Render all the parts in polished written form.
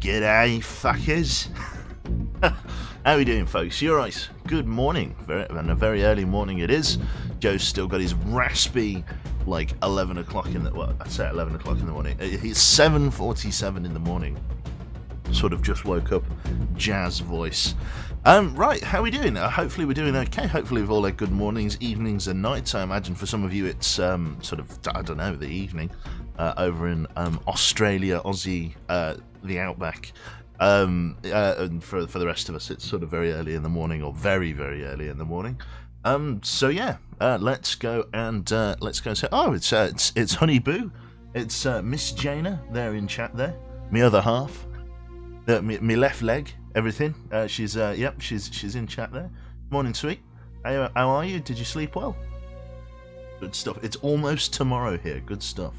G'day, fuckers. How we doing, folks? You alright? Good morning. And a very early morning it is. Joe's still got his raspy, like, 11 o'clock in the... Well, I say 11 o'clock in the morning. It's 7:47 in the morning. Sort of just woke up. Jazz voice. Right, how we doing? Hopefully we're doing okay. Hopefully we've all had good mornings, evenings and nights. I imagine for some of you it's sort of, I don't know, the evening. Over in Australia, Aussie, the outback. And for the rest of us, it's sort of very early in the morning, or very, very early in the morning. So yeah, let's go and say, oh, it's Honey Boo, it's Miss Jana there in chat there, me other half, me left leg, everything. She's in chat there. Morning, sweet. How are you? Did you sleep well? Good stuff. It's almost tomorrow here. Good stuff.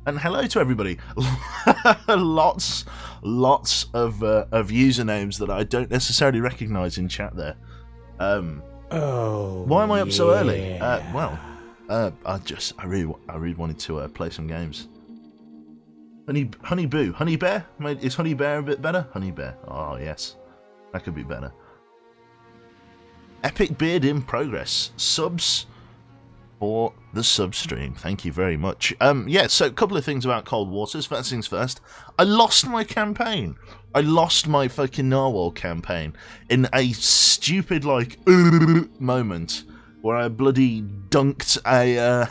And hello to everybody. lots of usernames that I don't necessarily recognise in chat there. Why am I up so early? I really wanted to play some games. Honey Boo, Honey Bear. Is Honey Bear a bit better? Honey Bear. Oh yes, that could be better. Epic Beard in progress. Subs for the sub stream. Thank you very much. Yeah, so a couple of things about Cold Waters. First things first, I lost my campaign. I lost my fucking Narwhal campaign in a stupid, like, moment where I bloody dunked a,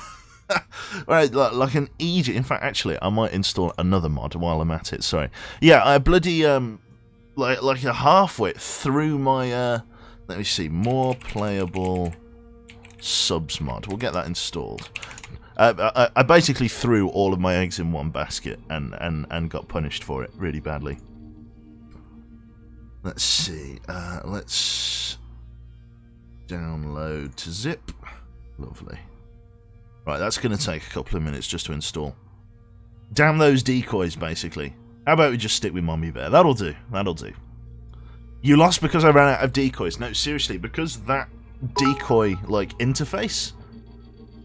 right, like an idiot. In fact, actually, I might install another mod while I'm at it, sorry. Yeah, I bloody, like a halfway through my, let me see, more playable subs mod. We'll get that installed. I basically threw all of my eggs in one basket and got punished for it really badly. Let's see. Let's download to zip. Lovely. Right, that's going to take a couple of minutes just to install. Damn those decoys, basically. How about we just stick with Mommy Bear? That'll do. That'll do. You lost because I ran out of decoys. No, seriously, because that decoy like interface.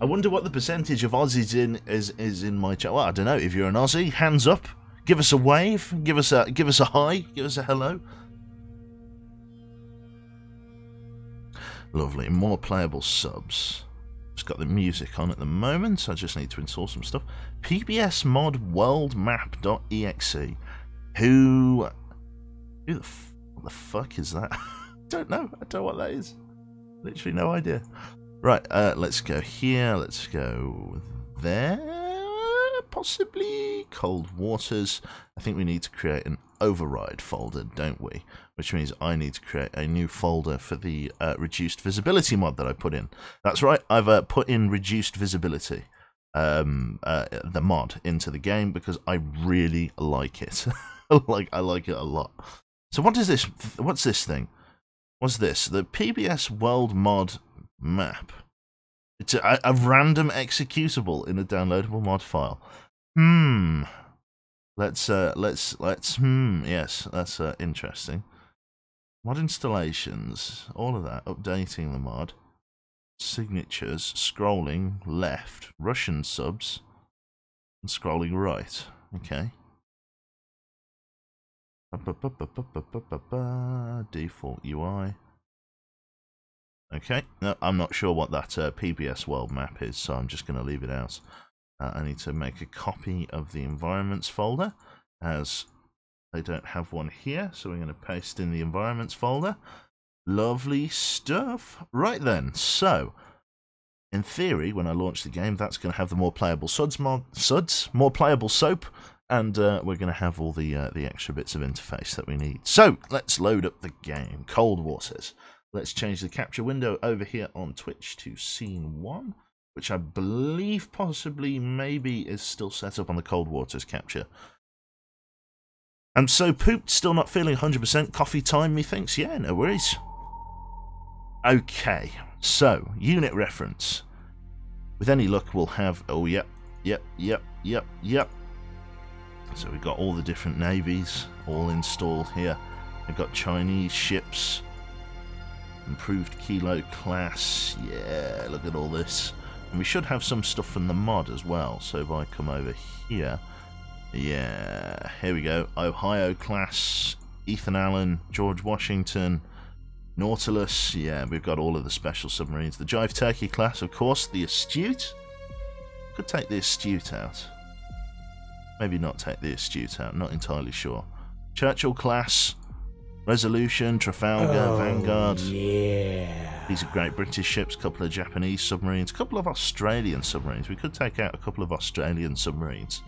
I wonder what the percentage of Aussies is in my chat. Well, I don't know. If you're an Aussie, hands up. Give us a wave. Give us a hi. Give us a hello. Lovely. More playable subs. Just got the music on at the moment. I just need to install some stuff. PBS mod worldmap.exe. What the fuck is that? I don't know. I don't know what that is. Literally no idea. Right, let's go here. Let's go there. Possibly Cold Waters. I think we need to create an override folder, don't we? Which means I need to create a new folder for the reduced visibility mod that I put in. That's right, I've put in reduced visibility, the mod, into the game because I really like it. I like it a lot. So what is this? What's this thing? What's this? The PBS World Mod map. It's a random executable in a downloadable mod file. Let's yes, that's interesting. Mod installations, all of that, updating the mod, signatures, scrolling left, Russian subs, and scrolling right. Okay. Default UI. Okay, no, I'm not sure what that PBS world map is, so I'm just going to leave it out. I need to make a copy of the environments folder, as I don't have one here, so we're going to paste in the environments folder. Lovely stuff. Right then, so in theory, when I launch the game, that's going to have the more playable more playable soap, and we're going to have all the extra bits of interface that we need. So let's load up the game. Cold Waters. Let's change the capture window over here on Twitch to scene 1, which I believe possibly maybe is still set up on the Cold Waters capture. And so Pooped still not feeling 100% coffee time, methinks. Yeah, no worries. Okay, so unit reference. With any luck, we'll have, oh, yep. So we've got all the different navies all installed here. We've got Chinese ships, improved Kilo class. Yeah, look at all this. And we should have some stuff from the mod as well. So if I come over here, Yeah, here we go. Ohio class, Ethan Allen, George Washington, Nautilus. Yeah, we've got all of the special submarines. The Jive Turkey class, of course. The Astute. Could take the Astute out. Maybe not take the Astute out. Not entirely sure. Churchill class, Resolution, Trafalgar, Vanguard. Yeah. These are great British ships. A couple of Japanese submarines. A couple of Australian submarines. We could take out a couple of Australian submarines.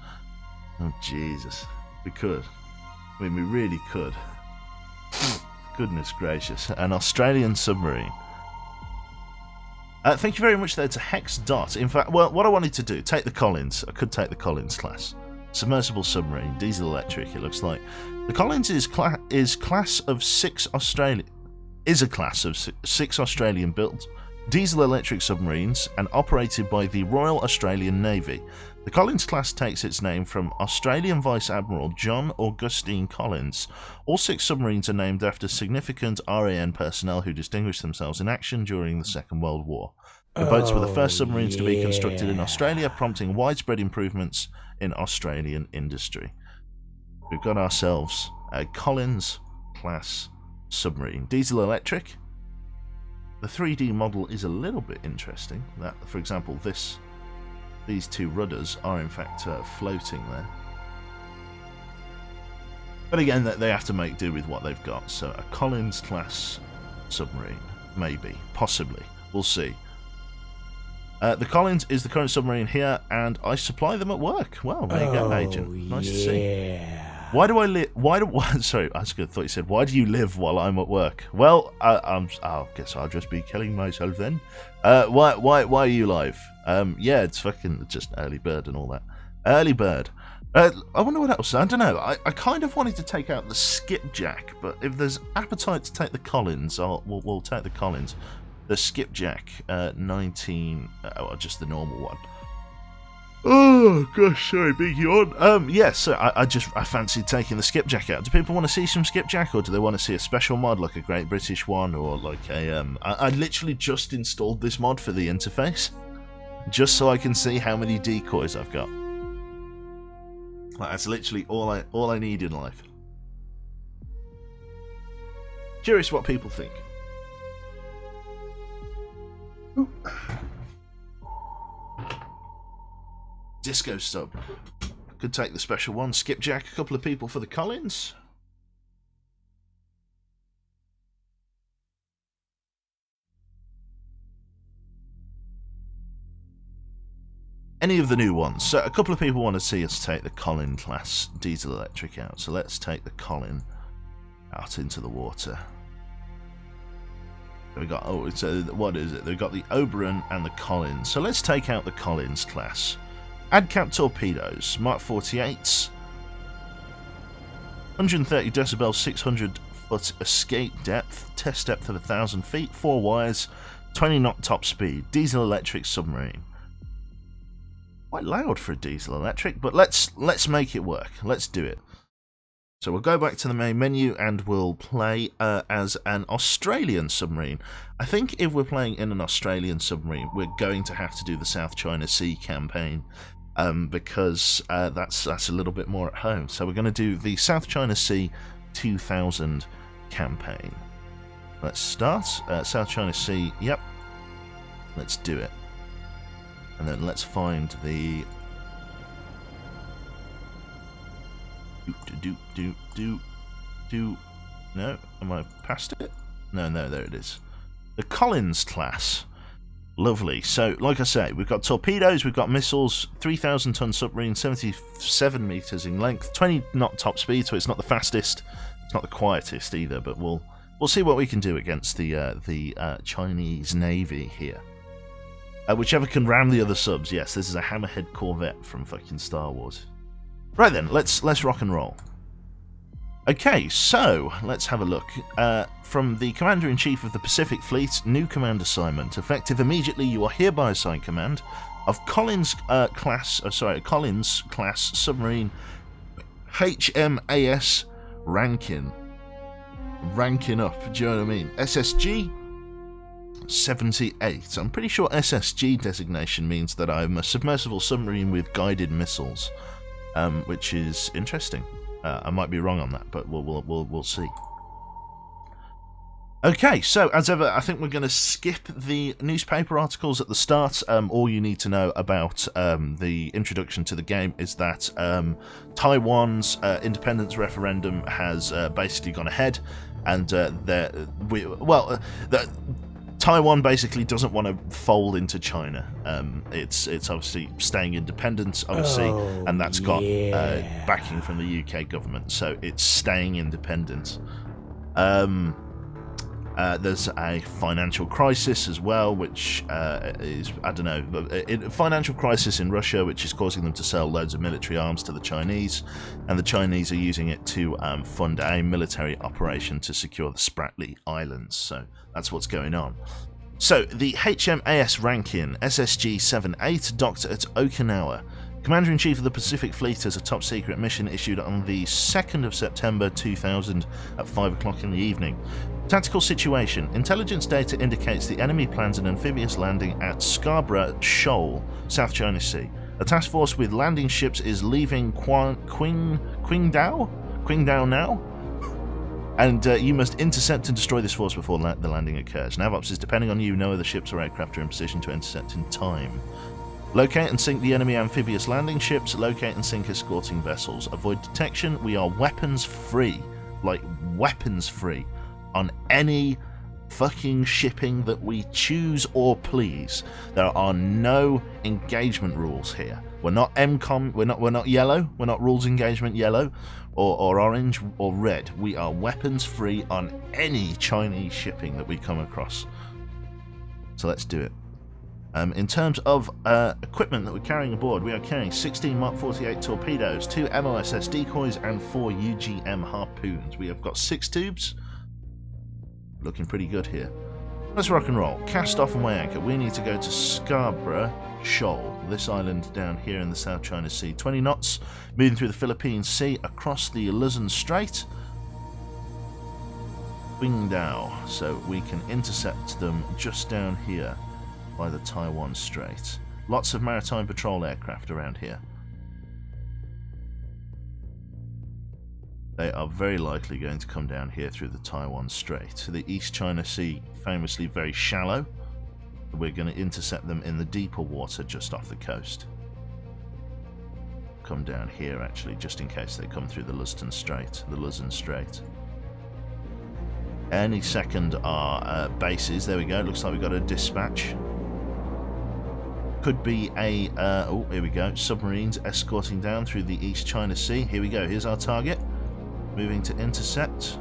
Oh, Jesus. We could. I mean, we really could. Goodness gracious. An Australian submarine. Thank you very much there to Hex Dot. In fact, well, what I wanted to do, take the Collins. I could take the Collins class. Submersible submarine, diesel electric, it looks like. The Collins is class of 6 Australian... is a class of 6 Australian built diesel electric submarines and operated by the Royal Australian Navy. The Collins class takes its name from Australian Vice Admiral John Augustine Collins. All 6 submarines are named after significant RAN personnel who distinguished themselves in action during the Second World War. The boats were the first submarines to be constructed in Australia, prompting widespread improvements in Australian industry. We've got ourselves a Collins class submarine. Diesel electric. The 3D model is a little bit interesting. That, for example, these 2 rudders are in fact floating there. But again, they have to make do with what they've got. So a Collins class submarine, maybe, possibly, we'll see. The Collins is the current submarine here, and I supply them at work. Well, there you go, Agent. Nice to see. Why do I live? Sorry, I thought you said, why do you live while I'm at work? Well, I guess I'll just be killing myself then. Why are you live? Yeah, it's fucking just early bird and all that. Early bird. I wonder what else. I don't know. I kind of wanted to take out the Skipjack, but if there's appetite to take the Collins, we'll take the Collins. The Skipjack 19, just the normal one. Oh gosh, sorry, big yawn. Yes, so I fancied taking the Skipjack out. Do people want to see some Skipjack, or do they want to see a special mod like a Great British one, or like a I literally just installed this mod for the interface, just so I can see how many decoys I've got. Like, that's literally all I need in life. Curious what people think. Disco sub. Could take the special one. Skipjack, a couple of people for the Collins. Any of the new ones. So a couple of people want to see us take the Collin class diesel electric out. So let's take the Collin out into the water. We got, oh, it's what is it? They've got the Oberon and the Collins. So let's take out the Collins class. ADCAP torpedoes, Mark 48s, 130 decibel, 600 foot escape depth, test depth of 1,000 feet, 4 wires, 20 knot top speed, diesel electric submarine. Quite loud for a diesel electric, but let's make it work. Let's do it. So we'll go back to the main menu and we'll play as an Australian submarine. I think if we're playing in an Australian submarine, we're going to have to do the South China Sea campaign because that's a little bit more at home. So we're going to do the South China Sea 2000 campaign. Let's start. South China Sea, yep. Let's do it. And then let's find the... No, am I past it? No, there it is. The Collins class. Lovely. So, like I say, we've got torpedoes, we've got missiles, 3,000 ton submarine, 77 meters in length, 20 knot top speed, so it's not the fastest, it's not the quietest either, but we'll see what we can do against the Chinese Navy here. Whichever can ram the other subs. Yes, this is a Hammerhead Corvette from fucking Star Wars. Right then, let's rock and roll. Okay, so let's have a look. From the Commander-in-Chief of the Pacific Fleet, new command assignment. Effective immediately, you are hereby assigned command of Collins class submarine HMAS Rankin. Ranking up, do you know what I mean? SSG 78. I'm pretty sure SSG designation means that I'm a submersible submarine with guided missiles. which is interesting. I might be wrong on that, but we'll see. Okay, so as ever, I think we're going to skip the newspaper articles at the start. All you need to know about the introduction to the game is that Taiwan's independence referendum has basically gone ahead, and Taiwan basically doesn't want to fold into China. It's obviously staying independent, obviously, and that's got backing from the UK government, so it's staying independent. There's a financial crisis as well, which is, I don't know, a financial crisis in Russia, which is causing them to sell loads of military arms to the Chinese, and the Chinese are using it to fund a military operation to secure the Spratly Islands. So that's what's going on. So the HMAS Rankin SSG-78 docked at Okinawa. Commander-in-Chief of the Pacific Fleet has a top-secret mission issued on the 2nd of September 2000 at 5 o'clock in the evening. Tactical situation. Intelligence data indicates the enemy plans an amphibious landing at Scarborough Shoal, South China Sea. A task force with landing ships is leaving Qingdao now, and you must intercept and destroy this force before the landing occurs. NavOps is depending on you. No other ships or aircraft are in position to intercept in time. Locate and sink the enemy amphibious landing ships. Locate and sink escorting vessels. Avoid detection. We are weapons free. Like, weapons free. On any fucking shipping that we choose or please. There are no engagement rules here. We're not MCOM, we're not yellow, we're not rules engagement yellow or orange or red. We are weapons free on any Chinese shipping that we come across. So let's do it. In terms of equipment that we're carrying aboard, we are carrying 16 Mark 48 torpedoes, 2 MOSS decoys, and 4 UGM harpoons. We have got 6 tubes. Looking pretty good here. Let's rock and roll. Cast off and weigh anchor. We need to go to Scarborough Shoal, this island down here in the South China Sea. 20 knots, moving through the Philippine Sea across the Luzon Strait. Qingdao, so we can intercept them just down here by the Taiwan Strait. Lots of maritime patrol aircraft around here. They are very likely going to come down here through the Taiwan Strait. The East China Sea, famously very shallow. We're going to intercept them in the deeper water just off the coast. Come down here actually, just in case they come through the Luzon Strait. Any second are bases. There we go. Looks like we've got a dispatch. Could be a oh, here we go. Submarines escorting down through the East China Sea. Here we go. Here's our target. Moving to intercept.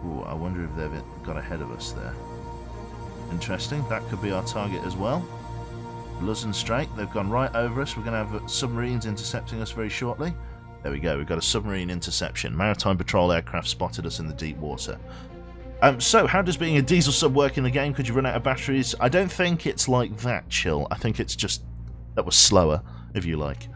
Ooh, I wonder if they've got ahead of us there. Interesting. That could be our target as well. Luzon Strait. They've gone right over us. We're going to have submarines intercepting us very shortly. There we go. We've got a submarine interception. Maritime patrol aircraft spotted us in the deep water. So, how does being a diesel sub work in the game? Could you run out of batteries? I don't think it's like that, Chill. I think it's just... that was slower, if you like.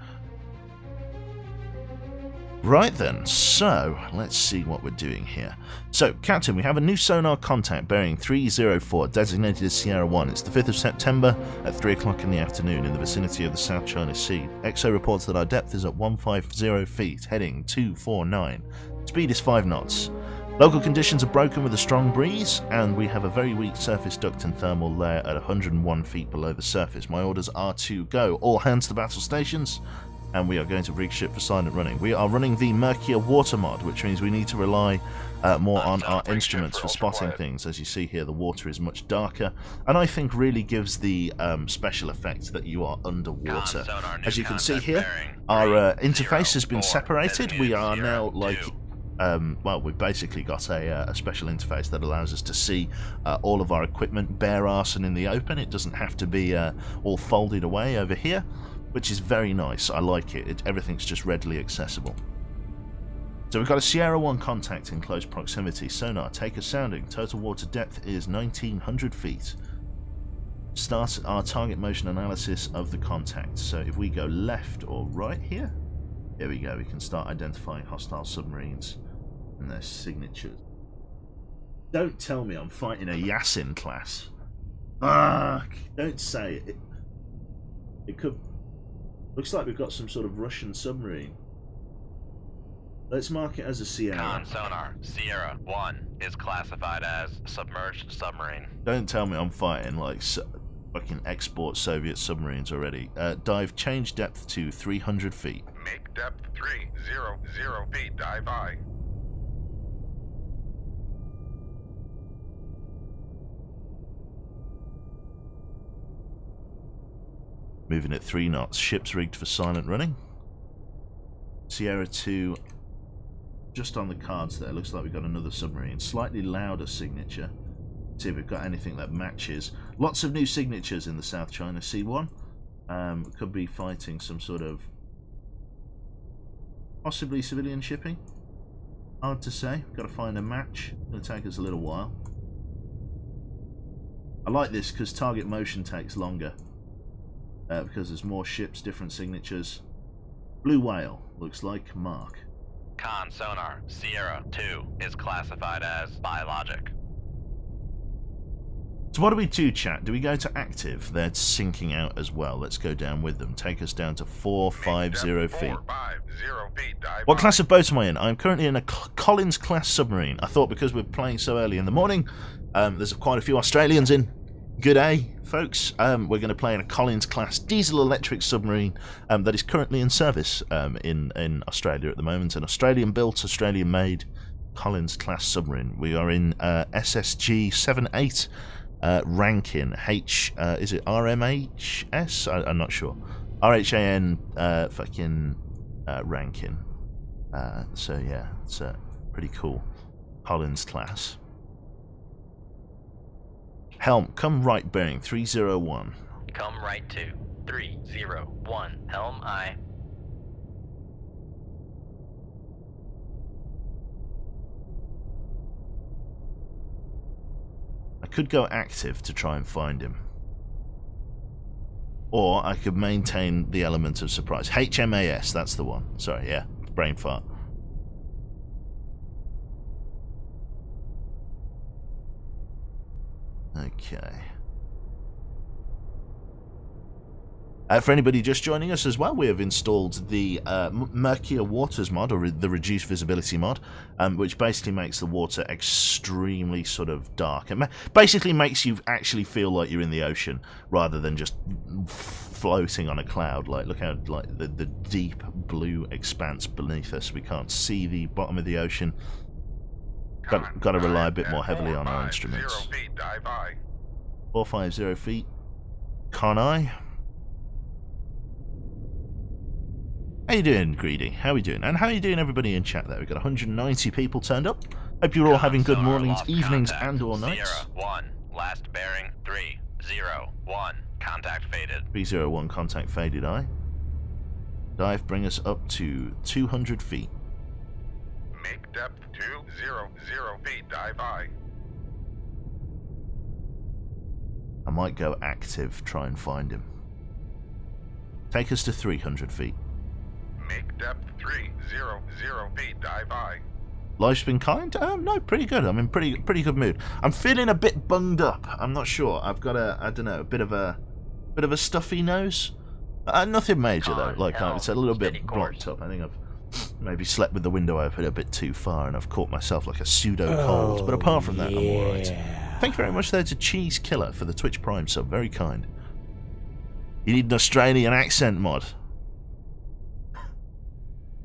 Right then, so let's see what we're doing here. So, Captain, we have a new sonar contact bearing 304, designated as Sierra 1. It's the 5th of September at 3 o'clock in the afternoon in the vicinity of the South China Sea. EXO reports that our depth is at 150 feet, heading 249. Speed is 5 knots. Local conditions are broken with a strong breeze, and we have a very weak surface duct and thermal layer at 101 feet below the surface. My orders are to go. All hands to battle stations, and we are going to rig ship for silent running. We are running the murkier water mod, which means we need to rely more on our instruments for spotting things. As you see here, the water is much darker, and I think really gives the special effect that you are underwater. As you can see here, our interface has been separated. We are now like... well, we've basically got a special interface that allows us to see all of our equipment bare arse and in the open. It doesn't have to be all folded away over here, which is very nice. I like it. Everything's just readily accessible. So we've got a Sierra 1 contact in close proximity. Sonar, take a sounding. Total water depth is 1900 feet. Start our target motion analysis of the contact. So if we go left or right here, there we go. We can start identifying hostile submarines and their signatures. Don't tell me I'm fighting a Yasin class. Don't say it. It could... Looks like we've got some sort of Russian submarine. Let's mark it as a Sierra. Con sonar, Sierra 1 is classified as submerged submarine. Don't tell me I'm fighting like fucking export Soviet submarines already. Dive, change depth to 300 feet. Make depth 300 feet, dive I. Moving at 3 knots. Ship's rigged for silent running. Sierra 2, just on the cards there. Looks like we've got another submarine. Slightly louder signature. See if we've got anything that matches. Lots of new signatures in the South China Sea one. Could be fighting some sort of possibly civilian shipping. Hard to say. Got to find a match. It'll take us a little while. I like this because target motion takes longer. Because there's more ships, different signatures. Blue Whale looks like mark. Con sonar, Sierra 2 is classified as biologic. So what do we do, chat? Do we go to active? They're sinking out as well. Let's go down with them. Take us down to 450 feet. 450 feet, dive What I. class of boat am I in? I'm currently in a Collins class submarine. I thought because we're playing so early in the morning, there's quite a few Australians in. Good day, folks. We're going to play in a Collins class diesel electric submarine that is currently in service in Australia at the moment. An Australian built, Australian made Collins class submarine. We are in SSG 78 Rankin. Is it RMHS? I'm not sure. RHAN fucking Rankin. So yeah, it's pretty cool. Collins class. Helm, come right bearing, 301. Come right to 301. Helm I. I could go active to try and find him. Or I could maintain the element of surprise. HMAS, that's the one. Sorry, yeah, brain fart. Okay. For anybody just joining us as well, we have installed the Murkier Waters mod, or the Reduced Visibility mod, which basically makes the water extremely sort of dark. It basically makes you actually feel like you're in the ocean, rather than just floating on a cloud. Like, look how like the deep blue expanse beneath us. We can't see the bottom of the ocean. Got to rely a bit more heavily on our instruments. 450 feet, dive I. 450 feet. Can I? How you doing, Greedy? How are we doing? And how are you doing, everybody in chat there? We've got 190 people turned up. Hope you're all having good mornings, evenings, and or nights. Sierra 1, last bearing 301. Contact faded. 301, contact faded, aye. Dive, bring us up to 200 feet. Make depth 200 feet, dive I. I might go active, try and find him. Take us to 300 feet. Make depth 300 feet, dive I. Life's been kind? No, pretty good. I'm in pretty good mood. I'm feeling a bit bunged up. I'm not sure. I've got I don't know, a bit of a stuffy nose. Nothing major though. Like it's a little bit blocked up. I think I've maybe slept with the window open a bit too far, and I've caught myself like a pseudo cold. But apart from that, I'm all right. Thank you very much there to Cheese Killer for the Twitch Prime sub. Very kind. You need an Australian accent mod.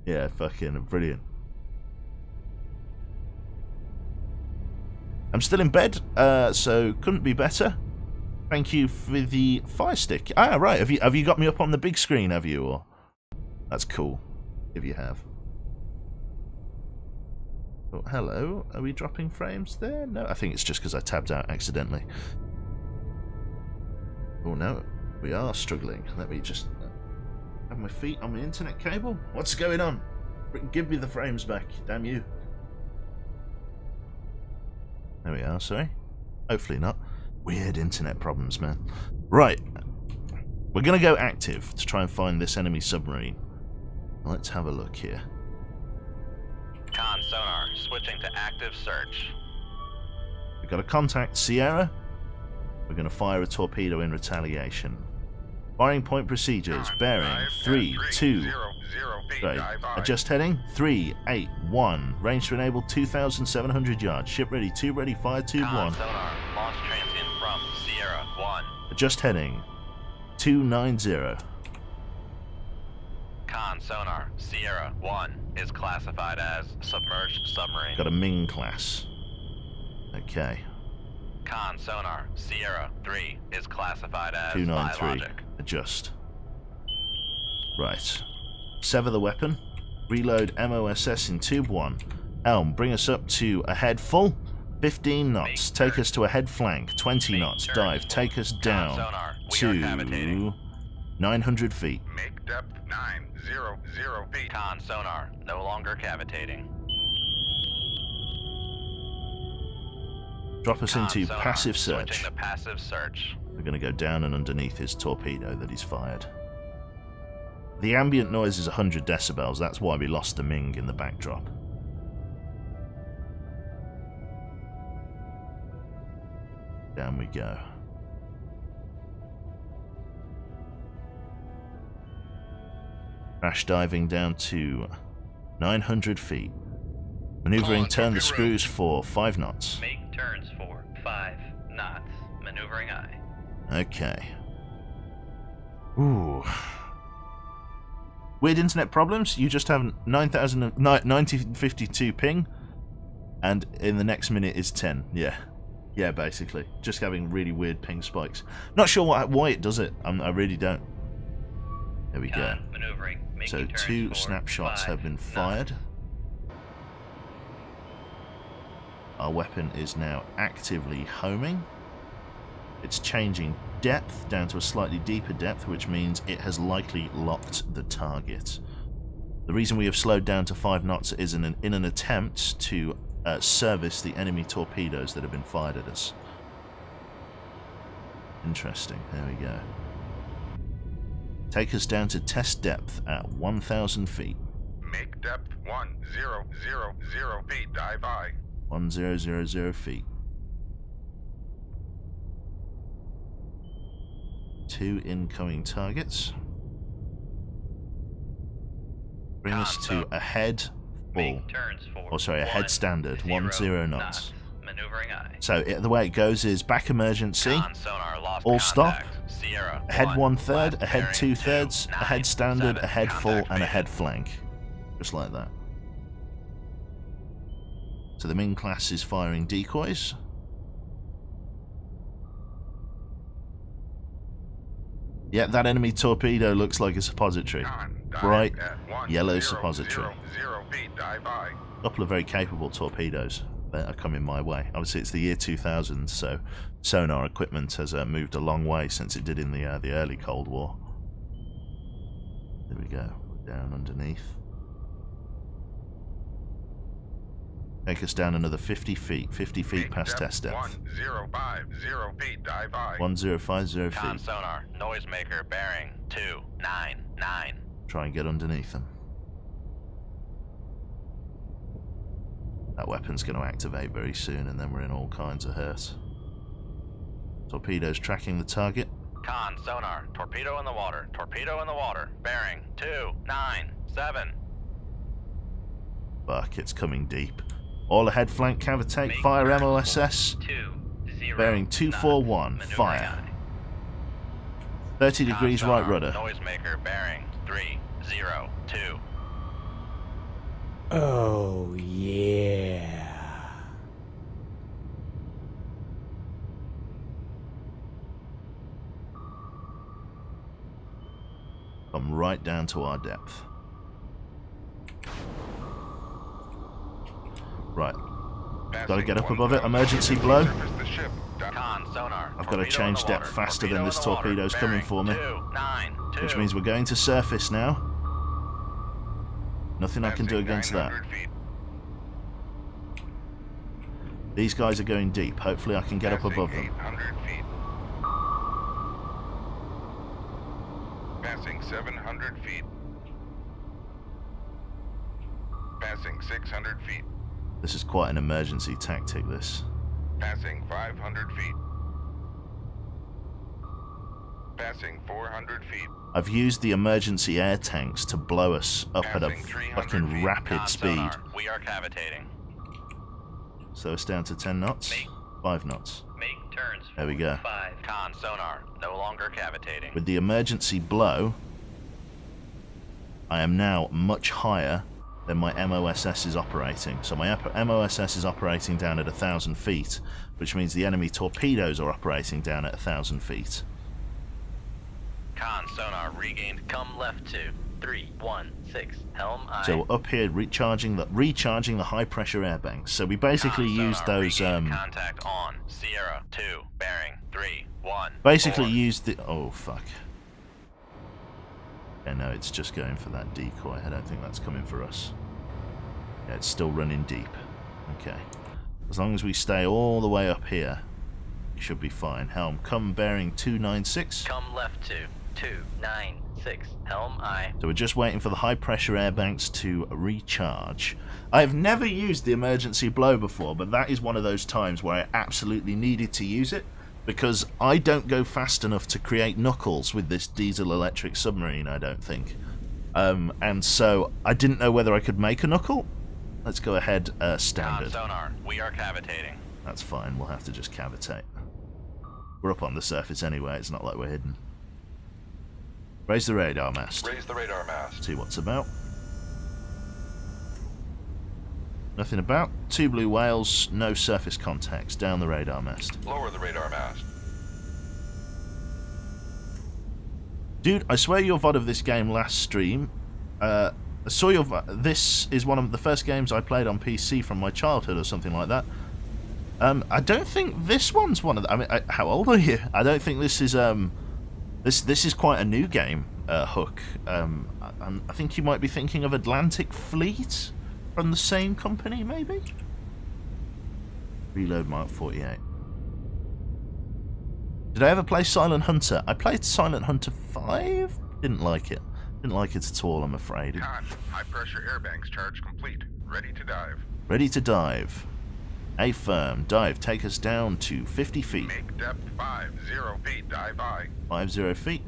Yeah, fucking brilliant. I'm still in bed, so couldn't be better. Thank you for the fire stick. Ah, right. Have you got me up on the big screen? Have you? Or that's cool. If you have. Oh, hello. Are we dropping frames there? No, I think it's just because I tabbed out accidentally. Oh no, we are struggling. Let me just have my feet on my internet cable. What's going on? Give me the frames back, damn you. There we are, sorry. Hopefully not. Weird internet problems, man. Right. We're going to go active to try and find this enemy submarine. Let's have a look here. Con sonar, switching to active search. We've got a contact, Sierra. We're going to fire a torpedo in retaliation. Firing point procedures. Bearing 3, 2. Right. Adjust heading 3, 8, 1. Range to enable 2,700 yards. Ship ready. 2 ready. Fire 2, 1. Sonar. Launch transient from Sierra 1. Adjust heading 290. Con sonar. Sierra 1 is classified as submerged submarine. Got a Ming class. Okay. Con sonar. Sierra 3 is classified as 293. biologic. Adjust. Right. Sever the weapon. Reload MOSS in tube 1. Elm, bring us up to a head full. 15 knots. Take us to a head flank. 20 knots. Dive. Take us down to 900 feet. Make depth 900 feet. Con sonar. No longer cavitating. Drop us Con into sonar. passive search. Switching to passive search. We're going to go down and underneath his torpedo that he's fired. The ambient noise is 100 decibels. That's why we lost the Ming in the backdrop. Down we go. Crash diving down to 900 feet. Maneuvering, turn the screws for 5 knots. Make turns for 5 knots. Maneuvering aye. Okay. Ooh. Weird internet problems. You just have 1952 ping, and in the next minute is 10. Yeah. Yeah, basically. Just having really weird ping spikes. Not sure why it does it. I really don't. There we go. Maneuvering. So 2 snapshots have been fired. Our weapon is now actively homing. It's changing depth down to a slightly deeper depth, which means it has likely locked the target. The reason we have slowed down to 5 knots is in an attempt to service the enemy torpedoes that have been fired at us. Interesting. There we go. Take us down to test depth at 1,000 feet. Make depth 1000 feet. Dive high. 1000 feet. 2 incoming targets. Bring us to a head full. Oh, sorry, a head standard. 10 knots. Maneuvering aye. So the way it goes is back emergency, Sonar lost all stop, Sierra a head 1, 1/3, a head bearing 2/3, a head standard, 297, a head full, contact and a rated. head flank. Just like that. So the Ming class is firing decoys. Yeah, that enemy torpedo looks like a suppository. Bright yellow suppository. Feet. Dive high. A couple of very capable torpedoes that are coming my way. Obviously, it's the year 2000, so sonar equipment has moved a long way since it did in the early Cold War. There we go. Down underneath. Take us down another 50 feet. 50 feet past test depth. 1050 feet. Dive high. 1050 Con feet. sonar, noisemaker bearing 299. Try and get underneath them. That weapon's going to activate very soon, and then we're in all kinds of hurt. Torpedoes tracking the target. Con sonar, torpedo in the water, bearing 297. Fuck, it's coming deep. All ahead flank cavitate, fire MOSS. 20 Bearing 241, knots. fire. Maneuvering aye. 30 degrees Con right sonar, rudder. Noisemaker bearing 302. Oh, yeah. Come right down to our depth. Right. Got to get up above it. Emergency blow. Con sonar, I've got to torpedo in change the depth water, faster than torpedo this in the water, torpedo's coming bearing for me. 292. Which means we're going to surface now. Nothing I can do against that. These guys are going deep. Hopefully I can get up above them. 800 feet. Passing 700 feet. Passing 600 feet. This is quite an emergency tactic, this. Passing 500 feet. Passing 400 feet. I've used the emergency air tanks to blow us up at a Passing 300 fucking feet. rapid Con speed. sonar, we are cavitating. So it's down to 10 knots, Make- 5 knots. Make turns. There we go. 5. Con sonar, no longer cavitating. With the emergency blow, I am now much higher than my MOSS is operating. So my MOSS is operating down at 1,000 feet, which means the enemy torpedoes are operating down at 1,000 feet. Con sonar regained. Come left to 316 Helm I. So we're up here recharging the high pressure air banks. So we basically Con used sonar those regained contact on Sierra 2 bearing 314. basically used the oh fuck. Yeah, no, it's just going for that decoy. I don't think that's coming for us. Yeah, it's still running deep. Okay. As long as we stay all the way up here, we should be fine. Helm, come bearing 296. Come left to 296 Helm I. So we're just waiting for the high pressure air banks to recharge. I have never used the emergency blow before, but that is one of those times where I absolutely needed to use it, because I don't go fast enough to create knuckles with this diesel electric submarine, I don't think. And so I didn't know whether I could make a knuckle. Let's go ahead, Con standard. sonar, we are cavitating. That's fine, we'll have to just cavitate. We're up on the surface anyway, it's not like we're hidden. Raise the radar mast. Raise the radar mast. See what's about. Nothing about. 2 blue whales, no surface contacts. Down the radar mast. Lower the radar mast. Dude, I swear your VOD of this game last stream. I saw your. This is one of the first games I played on PC from my childhood or something like that. I don't think this one's one of the. I mean, how old are you? I don't think this is. This is quite a new game, Hook. I think you might be thinking of Atlantic Fleet from the same company, maybe? Reload Mark 48. Did I ever play Silent Hunter? I played Silent Hunter 5. Didn't like it. Didn't like it at all, I'm afraid. Con, high pressure air banks charge complete. Ready to dive. Ready to dive. A firm. Dive. Take us down to 50 feet. Make depth 50 feet. Dive by. 50 feet.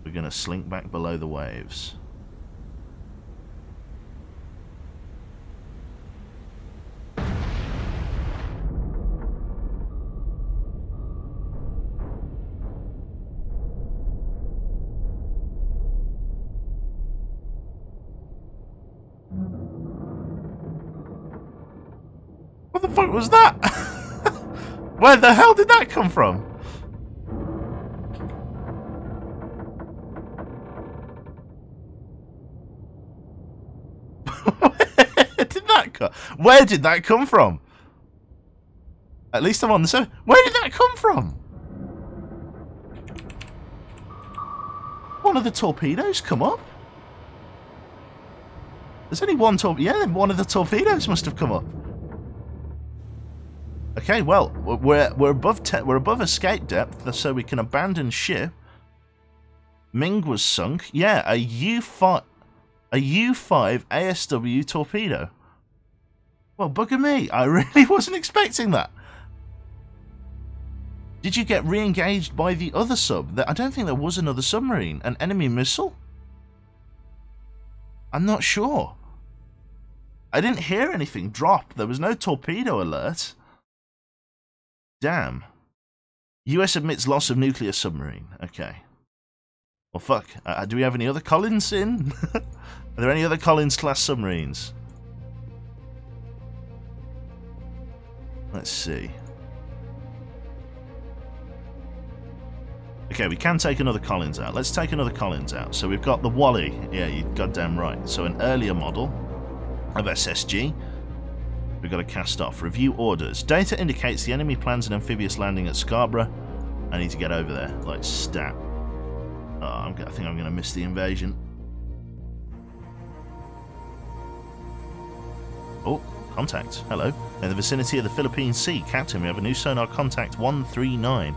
We're going to slink back below the waves. What the fuck was that? Where the hell did that come from? Where did that come from? At least I'm on the server. Where did that come from? One of the torpedoes come up? There's only one torpedo. Yeah, one of the torpedoes must have come up. Okay, well, we're above escape depth, so we can abandon ship. Ming was sunk. Yeah, a U5 ASW torpedo. Well, bugger me. I really wasn't expecting that. Did you get re-engaged by the other sub? I don't think there was another submarine. An enemy missile? I'm not sure. I didn't hear anything drop. There was no torpedo alert. Damn. US admits loss of nuclear submarine. Okay. Well, fuck. Do we have any other Collins in? Are there any other Collins-class submarines? Let's see. Okay, we can take another Collins out. Let's take another Collins out. So we've got the Wally. Yeah, you're goddamn right. So an earlier model of SSG. We've got to cast off. Review orders. Data indicates the enemy plans an amphibious landing at Scarborough. I need to get over there, like stat. Oh, I think I'm going to miss the invasion. Oh, contact. Hello. In the vicinity of the Philippine Sea. Captain, we have a new sonar contact 139.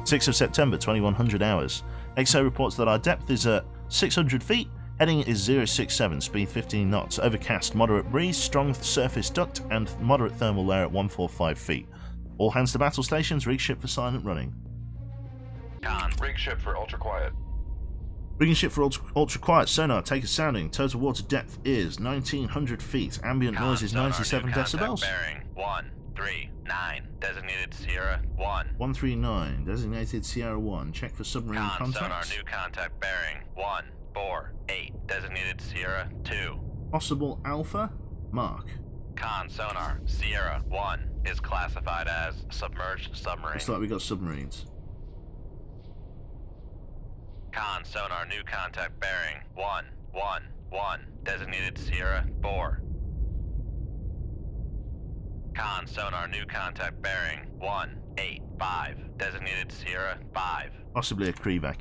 6th of September, 2100 hours. XO reports that our depth is at 600 feet. Heading is 067, speed 15 knots. Overcast, moderate breeze, strong surface duct, and moderate thermal layer at 145 feet. All hands to battle stations, rig ship for silent running. Con. Rig ship for ultra quiet. Rigging ship for ultra quiet. Sonar, take a sounding. Total water depth is 1900 feet. Ambient Con, noise is sonar, 97 new contact decibels. Bearing 139. Designated Sierra 1. 139. Designated Sierra 1. Check for submarine Con, sonar, contacts. new contact bearing 148. Designated Sierra 2. Possible Alpha. Mark. Con, sonar, Sierra 1 is classified as submerged submarine. Looks like we got submarines. Con, sonar, new contact bearing 111. Designated Sierra 4. Con, sonar, new contact bearing 185. Designated Sierra 5. Possibly a Krivak.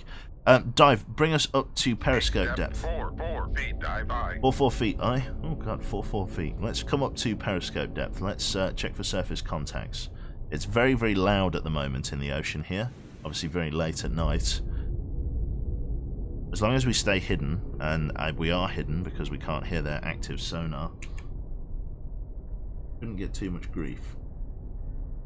Dive. Bring us up to periscope depth. 4 feet, dive I. 4 feet, aye. Oh god, 4 feet. Let's come up to periscope depth. Let's check for surface contacts. It's very, very loud at the moment in the ocean here. Obviously very late at night. As long as we stay hidden, and we are hidden because we can't hear their active sonar, couldn't get too much grief.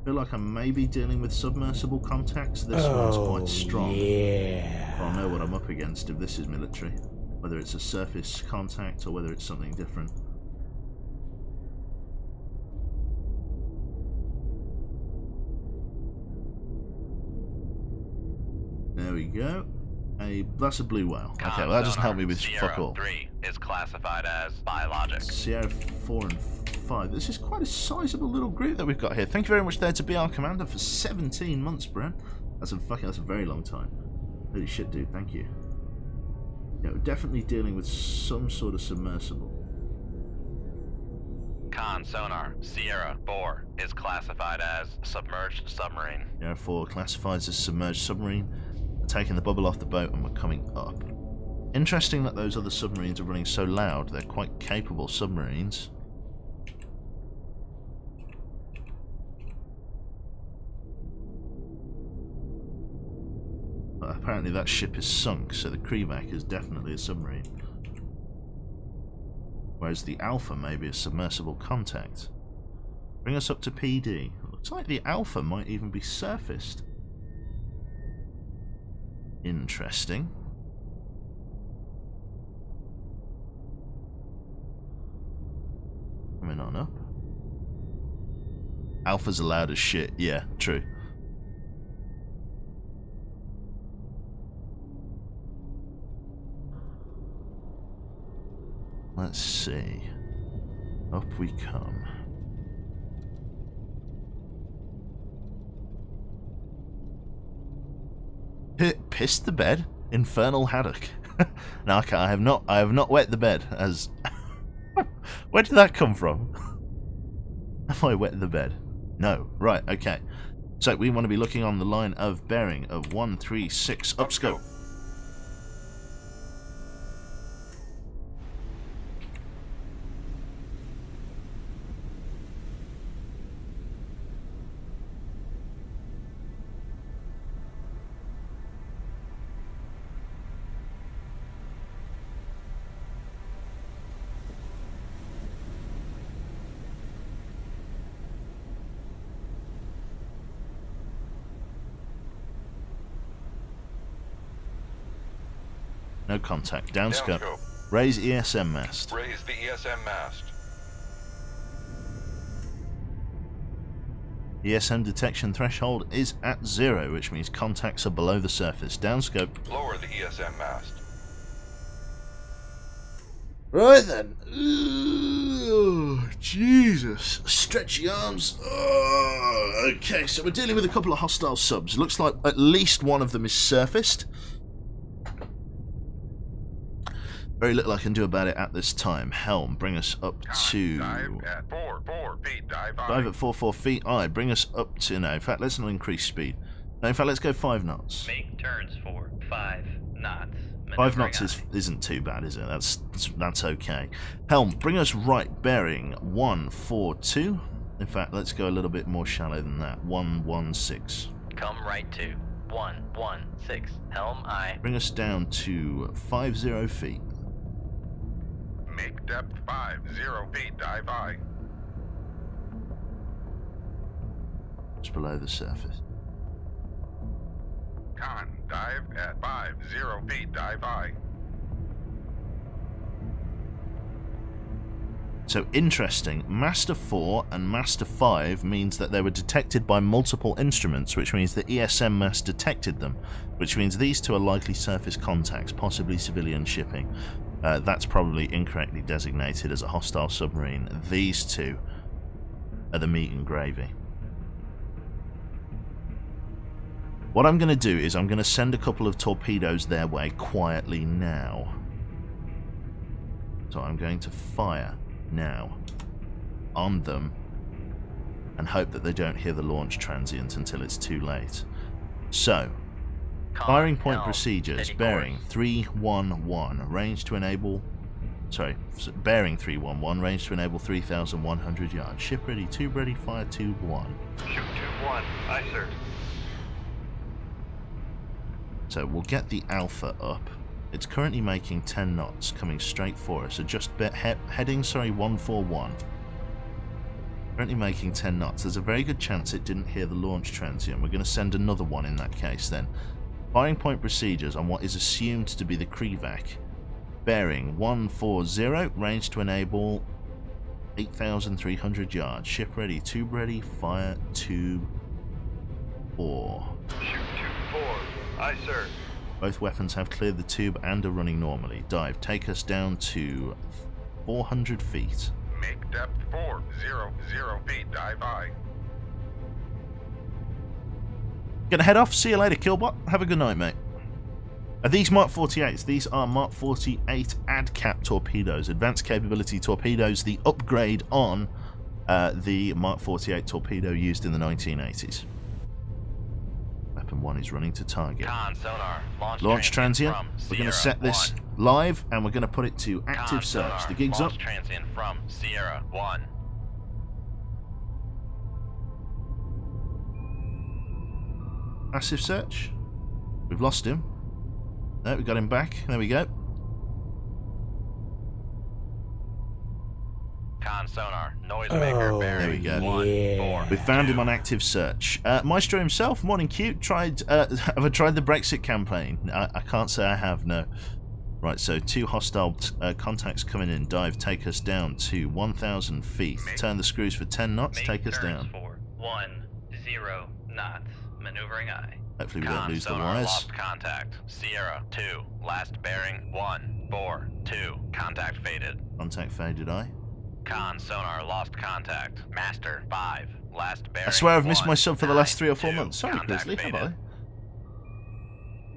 I feel like I may be dealing with submersible contacts. This one's quite strong. Yeah. I'll know what I'm up against if this is military. Whether it's a surface contact or whether it's something different. There we go. That's a blue whale. Okay, well that doesn't help me with Sierra fuck all. 3 is classified as biologic. Sierra 4 and 5. This is quite a sizable little group that we've got here. Thank you very much there to BR Commander for 17 months, bro. That's a very long time. Holy shit, dude. Thank you. Yeah, we're definitely dealing with some sort of submersible. Con, sonar, Sierra 4 is classified as submerged submarine. Sierra 4 classifies as submerged submarine. We're taking the bubble off the boat and we're coming up. Interesting that those other submarines are running so loud. They're quite capable submarines. But apparently that ship is sunk, so the Krivak is definitely a submarine. Whereas the Alpha may be a submersible contact. Bring us up to PD. Looks like the Alpha might even be surfaced. Interesting. Coming on up. Alpha's loud as shit. Yeah, true. Let's see. Up we come. Pissed the bed? Infernal haddock. No, okay, I have not wet the bed as where did that come from? Have I wet the bed? No. Right, okay. So we want to be looking on the line of bearing of 136 upscope. No contact. Downscope. Raise ESM mast. Raise the ESM mast. ESM detection threshold is at 0, which means contacts are below the surface. Downscope. Lower the ESM mast. Right then. Ooh, Jesus. Stretchy arms. Oh, okay, so we're dealing with a couple of hostile subs. Looks like at least one of them is surfaced. Very little I can do about it at this time. Helm, bring us up to... Dive at 4 feet, dive I. Dive at 4 feet. Aye, bring us up to... No, in fact, let's not increase speed. No, in fact, let's go 5 knots. Make turns for 5 knots. 5 knots isn't too bad, is it? That's okay. Helm, bring us right bearing 142. In fact, let's go a little bit more shallow than that. 116. Come right to 116. Helm I. Bring us down to 50 feet. Make depth 50 feet, dive I. Just below the surface. Con, dive at 50 feet. Dive high. So interesting, Master 4 and Master 5 means that they were detected by multiple instruments, which means the ESM mast detected them, which means these two are likely surface contacts, possibly civilian shipping. That's probably incorrectly designated as a hostile submarine. These two are the meat and gravy. What I'm going to do is I'm going to send a couple of torpedoes their way quietly now. So I'm going to fire now on them and hope that they don't hear the launch transient until it's too late. So, firing point procedures, bearing 311, range to enable, bearing 311, range to enable 3,100 yards. Ship ready, tube ready, fire tube 1. Shoot tube 1. Aye, sir. So we'll get the Alpha up. It's currently making 10 knots, coming straight for us. So just heading 141. Currently making 10 knots. There's a very good chance it didn't hear the launch transient. We're going to send another one in that case then. Firing point procedures on what is assumed to be the Krivac. Bearing 140, range to enable 8,300 yards. Ship ready, tube ready, fire tube 4. Shoot tube 4. Aye, sir. Both weapons have cleared the tube and are running normally. Dive, take us down to 400 feet. Make depth 400 feet. Dive high. Gonna head off. See you later, Killbot. Have a good night, mate. Are these Mark 48s? These are Mark 48 ADCAP torpedoes. Advanced capability torpedoes. The upgrade on the Mark 48 torpedo used in the 1980s. Weapon 1 is running to target. Con sonar. Launch transient. We're going to set this live and we're going to put it to active Con search. sonar. The gig's up. Launch transient from Sierra 1. Passive search. We've lost him. No, we got him back. There we go. Con sonar. Noisemaker bearing. There we go. 1, Yeah. 4. We found him on active search. Maestro himself, morning cute. Have I tried the Brexit campaign? I can't say I have, no. Right, so 2 hostile contacts coming in. Dive, take us down to 1,000 feet. Turn the screws for 10 knots, take us down. For 10 knots. Maneuvering eye. Hopefully we don't Con lose the sonar. wires. Lost contact. Sierra 2. Last bearing 1, 4, 2. Contact faded. Contact faded eye. Con sonar. Lost contact. Master 5. Last bearing. I swear I've missed 1, my sub for the last 3 or 4 2. months. Sorry, Contact Grizzly, have I? faded.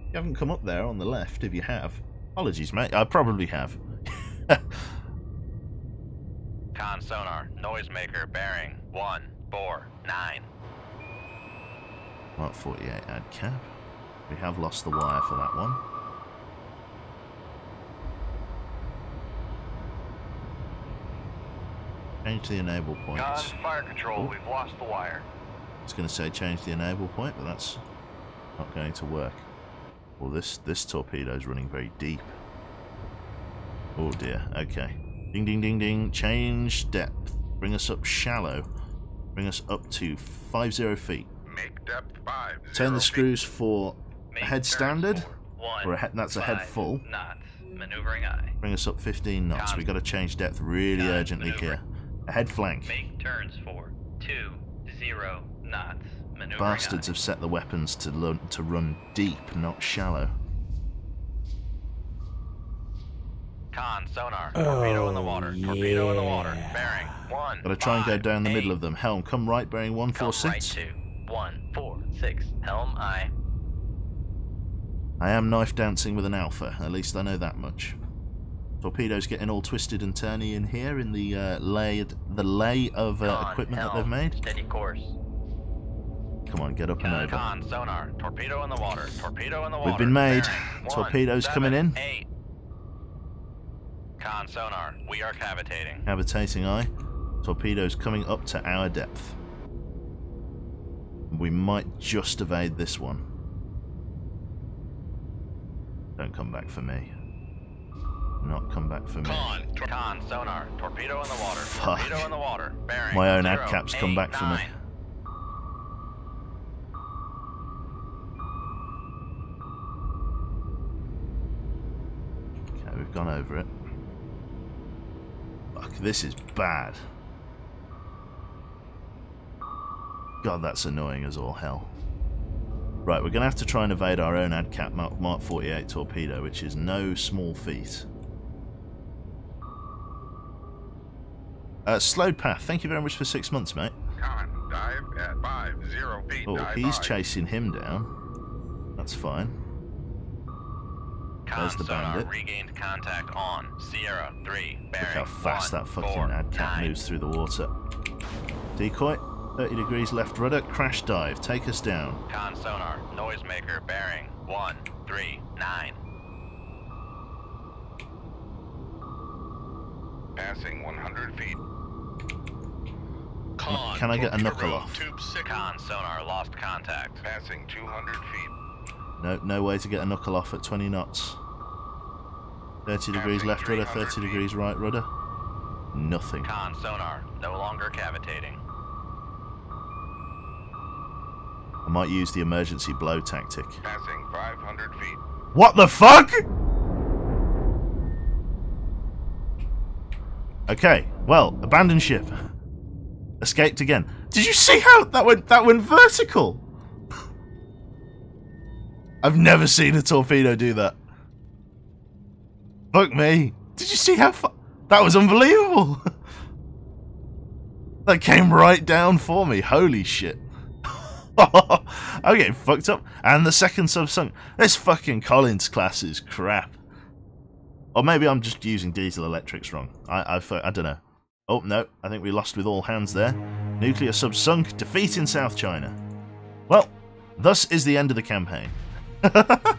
You haven't come up there on the left, if you have. Apologies, mate. I probably have. Con sonar. Noisemaker bearing 1, 4, 9. Mark 48 add cap. We have lost the wire for that one. Change the enable point. Con fire control. Oh. We've lost the wire. I was going to say change the enable point, but that's not going to work. Well, this torpedo is running very deep. Oh dear. Okay. Ding ding ding ding. Change depth. Bring us up shallow. Bring us up to 50 feet. Make depth 50 Turn the feet. screws for Make head turns standard, for 1, or that's a head 5 full. knots. Maneuvering eye. Bring us up 15 knots. We've got to change depth really Con urgently maneuver. here. A head flank. Make turns for 20 knots. Maneuvering Bastards eye. have set the weapons to run deep, not shallow. Con sonar. Torpedo in the water. Torpedo in the water. yeah. Bearing 1. Got to try and go 5, down the middle 8. of them. Helm, come right, bearing Come right 146. to 146. Helm eye. I am knife dancing with an Alpha. At least I know that much. Torpedoes getting all twisted and turny in here in the lay of Con, equipment that helm, they've made. Steady course. Come on, get up and over. Con sonar. Torpedo in the water. Torpedo in the water. We've been made. Bearing 1, Torpedoes 7, coming in. 8. Con sonar. We are cavitating. Cavitating eye. Torpedoes coming up to our depth. We might just evade this one. Don't come back for me. Not come back for me. Con sonar. Torpedo in the water. Fuck. Torpedo in the water. Bearing My own 0, ADCAP's come 8, back for me. 9. I've gone over it. Fuck, this is bad. God, that's annoying as all hell. Right, we're going to have to try and evade our own ADCAP Mark 48 torpedo, which is no small feat. Slowed path, thank you very much for 6 months, mate. Con, dive at 50 feet. Oh, dive he's by. chasing him down. That's fine. There's the Sonar bandit. regained contact on Sierra 3, bearing Look how fast that fucking 149. ADCAP moves through the water. Decoy, 30 degrees left rudder, crash dive, take us down. Con sonar, noisemaker, bearing 139. Passing 100 feet. Can I get a knuckle off? Con sonar, lost contact. Passing 200 feet. No way to get a knuckle off at 20 knots. 30 degrees left rudder, 30 degrees right rudder. Nothing. Con sonar, no longer cavitating. I might use the emergency blow tactic. Passing 500 feet. What the fuck? Okay, well, abandoned ship. Escaped again. Did you see how that went vertical? I've never seen a torpedo do that. Fuck me. Did you see how far? That was unbelievable. That came right down for me. Holy shit. I'm getting fucked up. And the second sub sunk. This fucking Collins class is crap. Or maybe I'm just using diesel electrics wrong. I don't know. Oh, no. I think we lost with all hands there. Nuclear sub sunk. Defeat in South China. Well, thus is the end of the campaign. That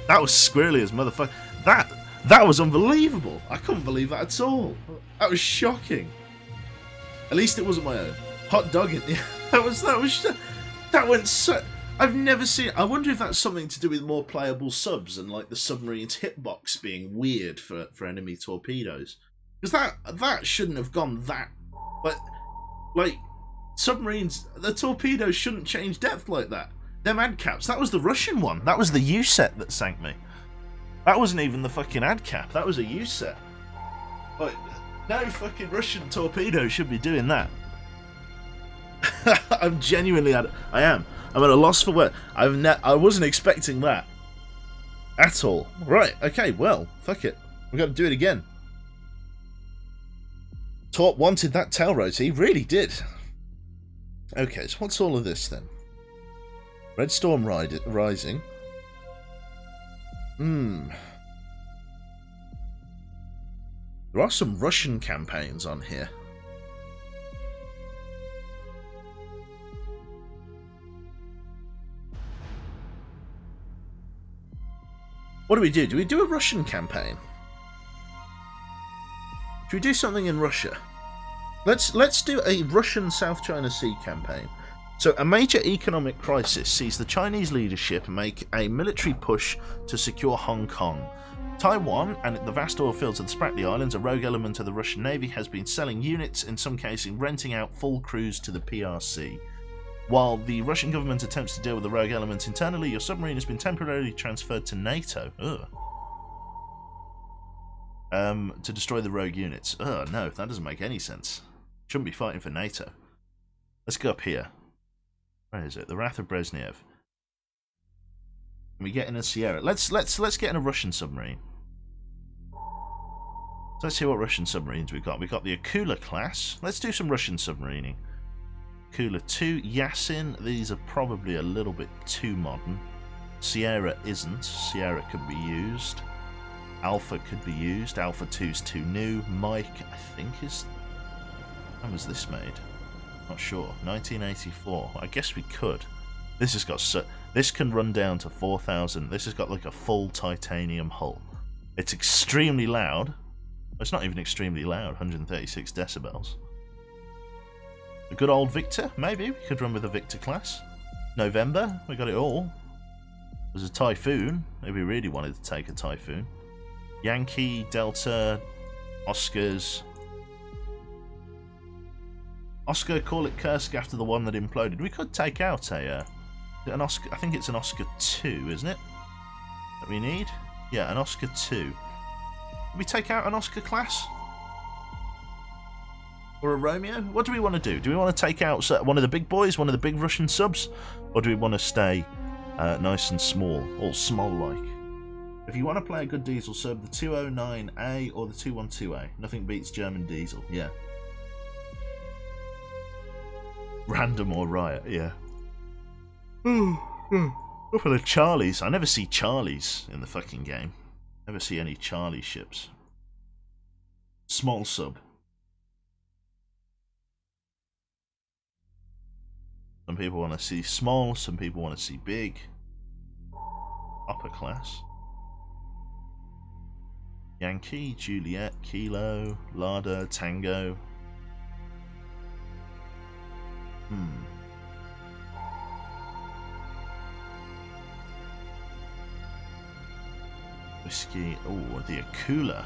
was squirrely as motherfucker. That was unbelievable. I couldn't believe that at all. That was shocking. At least it wasn't my own. Hot dog in the... That went so... I've never seen... I wonder if that's something to do with more playable subs and like the submarine's hitbox being weird for enemy torpedoes. Because that shouldn't have gone that... Like, submarines... The torpedoes shouldn't change depth like that. Them ADCAPs, that was the Russian one. That was the U-set that sank me. That wasn't even the fucking ADCAP. That was a U-set. Like, no fucking Russian torpedo should be doing that. I'm genuinely I'm at a loss for words. I wasn't expecting that at all. Right, okay, well, fuck it. We've got to do it again. Torp wanted that tail rotor, he really did. Okay, so what's all of this then? Red Storm Rising. There are some Russian campaigns on here. What do we do? Do we do a Russian campaign? Should we do something in Russia? Let's do a Russian South China Sea campaign. So, a major economic crisis sees the Chinese leadership make a military push to secure Hong Kong. Taiwan and the vast oil fields of the Spratly Islands, a rogue element of the Russian Navy, has been selling units, in some cases renting out full crews to the PRC. While the Russian government attempts to deal with the rogue element internally, your submarine has been temporarily transferred to NATO. To destroy the rogue units. No, that doesn't make any sense. Shouldn't be fighting for NATO. Let's go up here. Where is it? The Wrath of Brezhnev. Can we get in a Sierra? Let's get in a Russian submarine. So let's see what Russian submarines we've got. We've got the Akula class. Let's do some Russian submarining. Akula 2, Yasin. These are probably a little bit too modern. Sierra isn't. Sierra could be used. Alpha could be used. Alpha 2's too new. Mike, I think, is... When was this made? Not sure. 1984. I guess we could. This has got this can run down to 4,000. This has got like a full titanium hull. It's extremely loud. It's not even extremely loud. 136 decibels. A good old Victor. Maybe we could run with a Victor class. November. We got it all. There's a Typhoon. Maybe we really wanted to take a Typhoon. Yankee, Delta, Oscars. Oscar, call it Kursk after the one that imploded. We could take out an Oscar. I think it's an Oscar 2, isn't it? That we need? Yeah, an Oscar 2. we take out an Oscar class? Or a Romeo? What do we want to do? Do we want to take out one of the big boys, one of the big Russian subs? Or do we want to stay nice and small, all small-like? If you want to play a good diesel sub, the 209A or the 212A. Nothing beats German diesel, yeah. Random or Riot, yeah. Go for the Charlies. I never see Charlies in the fucking game. Never see any Charlie ships. Small sub. Some people want to see small, some people want to see big. Upper class. Yankee, Juliet, Kilo, Lada, Tango. Whiskey, oh, the Akula.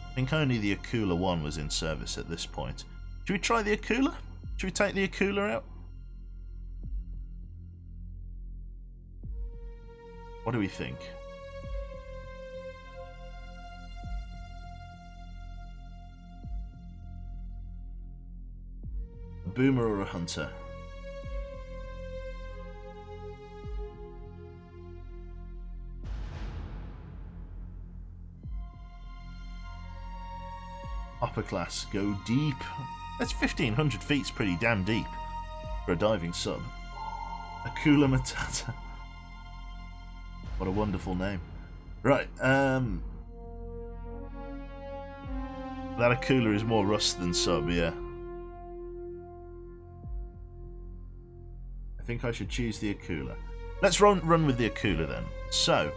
I think only the Akula 1 was in service at this point. Should we try the Akula? Should we take the Akula out? What do we think? A boomer or a hunter? Upper class, go deep. That's 1500 feet's pretty damn deep for a diving sub. Akula Matata. What a wonderful name. Right, that Akula is more rust than sub, yeah. I think I should choose the Akula. Let's run with the Akula then. So,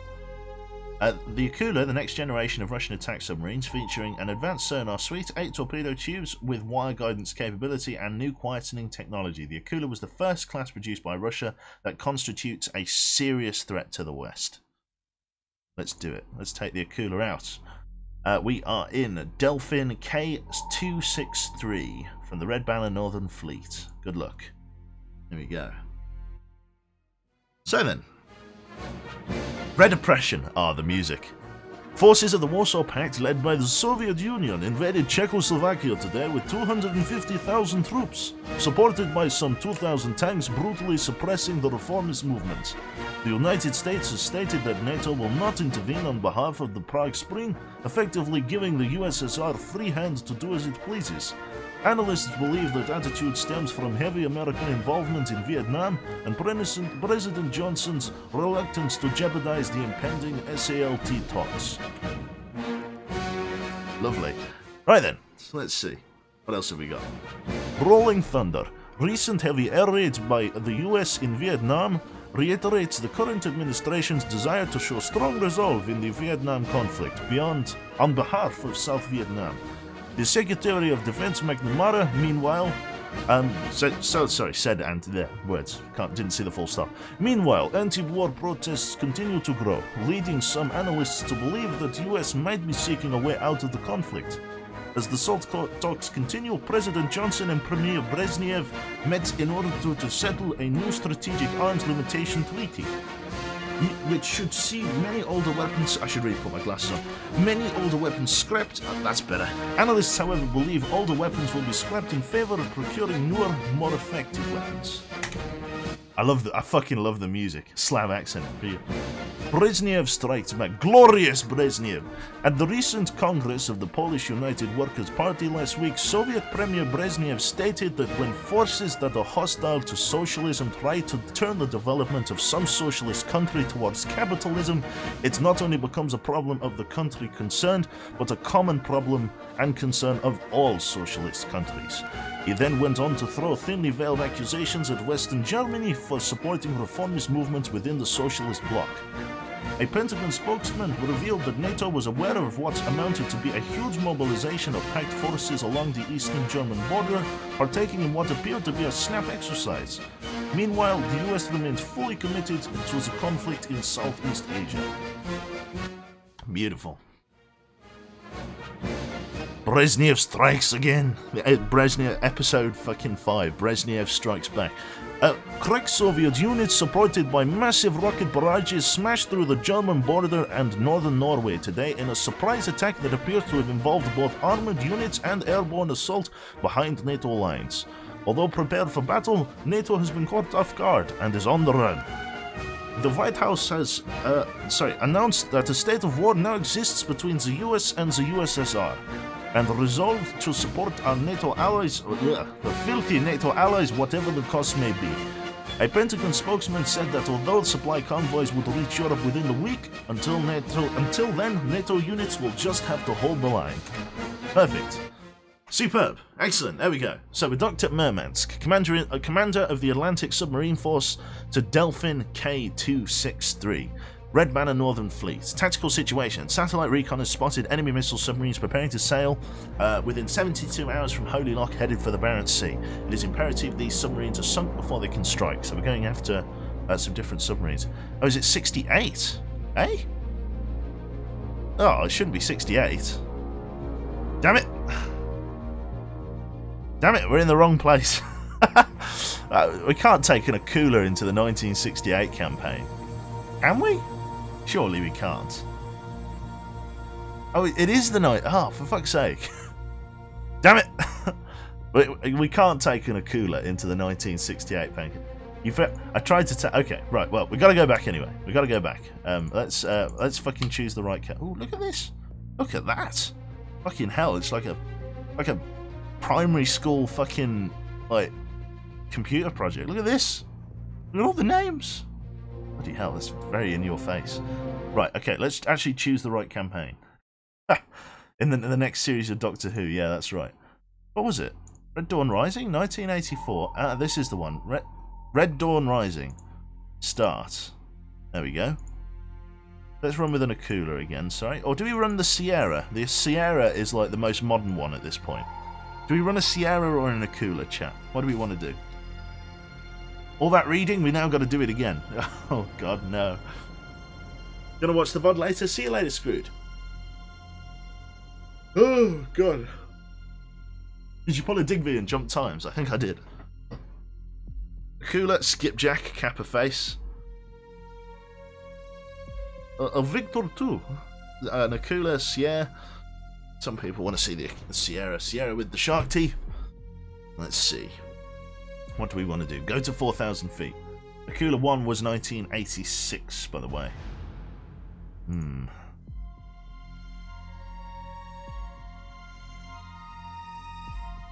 the Akula, the next generation of Russian attack submarines, featuring an advanced sonar suite, 8 torpedo tubes with wire guidance capability and new quietening technology. The Akula was the first class produced by Russia that constitutes a serious threat to the West. Let's do it. Let's take the Akula out. We are in Delphin K263 from the Red Banner Northern Fleet. Good luck. Here we go. So then, Red Oppression are the music. Forces of the Warsaw Pact, led by the Soviet Union, invaded Czechoslovakia today with 250,000 troops, supported by some 2,000 tanks, brutally suppressing the reformist movement. The United States has stated that NATO will not intervene on behalf of the Prague Spring, effectively giving the USSR free hand to do as it pleases. Analysts believe that attitude stems from heavy American involvement in Vietnam and President Johnson's reluctance to jeopardize the impending SALT talks. Lovely. Right then, let's see. What else have we got? Rolling Thunder. Recent heavy air raids by the US in Vietnam reiterates the current administration's desire to show strong resolve in the Vietnam conflict on behalf of South Vietnam. The Secretary of Defense McNamara, meanwhile, didn't see the full stop. Meanwhile, anti-war protests continue to grow, leading some analysts to believe that the US might be seeking a way out of the conflict. As the SALT talks continue, President Johnson and Premier Brezhnev met in order to settle a new strategic arms limitation treaty, which should see many older weapons. I should really put my glasses on. Many older weapons scrapped. That's better. Analysts, however, believe older weapons will be scrapped in favor of procuring newer, more effective weapons. I fucking love the music. Slav accent for you. Brezhnev strikes back. Glorious Brezhnev! At the recent Congress of the Polish United Workers' Party last week, Soviet Premier Brezhnev stated that when forces that are hostile to socialism try to turn the development of some socialist country towards capitalism, it not only becomes a problem of the country concerned, but a common problem and concern of all socialist countries. He then went on to throw thinly veiled accusations at Western Germany for supporting reformist movements within the socialist bloc. A Pentagon spokesman revealed that NATO was aware of what amounted to be a huge mobilization of packed forces along the eastern German border, partaking in what appeared to be a snap exercise. Meanwhile, the US remains fully committed to the conflict in Southeast Asia. Beautiful. Brezhnev strikes again. Brezhnev, episode fucking 5. Brezhnev strikes back. Crack Soviet units supported by massive rocket barrages smashed through the German border and northern Norway today in a surprise attack that appears to have involved both armored units and airborne assault behind NATO lines. Although prepared for battle, NATO has been caught off guard and is on the run. The White House has announced that a state of war now exists between the US and the USSR, and resolved to support our NATO allies, the filthy NATO allies, whatever the cost may be. A Pentagon spokesman said that although supply convoys would reach Europe within the week, until then, NATO units will just have to hold the line. Perfect. Superb. Excellent. There we go. So we're docked at Murmansk, commander of the Atlantic Submarine Force to Delphin K-263. Red Banner Northern Fleet. Tactical situation. Satellite recon has spotted enemy missile submarines preparing to sail within 72 hours from Holy Loch, headed for the Barents Sea. It is imperative these submarines are sunk before they can strike, so we're going after some different submarines. Oh, is it 68? Eh? Oh, it shouldn't be 68. Damn it! Damn it, we're in the wrong place. We can't take an Akula into the 1968 campaign. Can we? Surely we can't. Oh, it is the night. Oh, for fuck's sake. Damn it! We can't take an Akula into the 1968 campaign. I tried to take... Okay, right, well, we got to go back anyway. We got to go back. Let's fucking choose the right... Oh, look at this. Look at that. Fucking hell, it's like a primary school fucking, like, computer project. Look at this. Look at all the names. Bloody hell, that's very in your face. Right, okay, let's actually choose the right campaign. in the next series of Doctor Who, yeah, that's right. What was it? Red Dawn Rising? 1984. This is the one. Red Dawn Rising. Start. There we go. Let's run with an Akula again, sorry. Or do we run the Sierra? The Sierra is like the most modern one at this point. Do we run a Sierra or an Akula, chat? What do we want to do? All that reading, we now got to do it again. Oh, God, no. Gonna watch the VOD later? See you later, Screwed. Oh, God. Did you pull a Digby and jump times? I think I did. Akula, Skipjack, Kappa Face. A Victor too. An Akula, Sierra. Some people want to see the Sierra. Sierra with the shark teeth. Let's see. What do we want to do? Go to 4,000 feet. Akula 1 was 1986, by the way.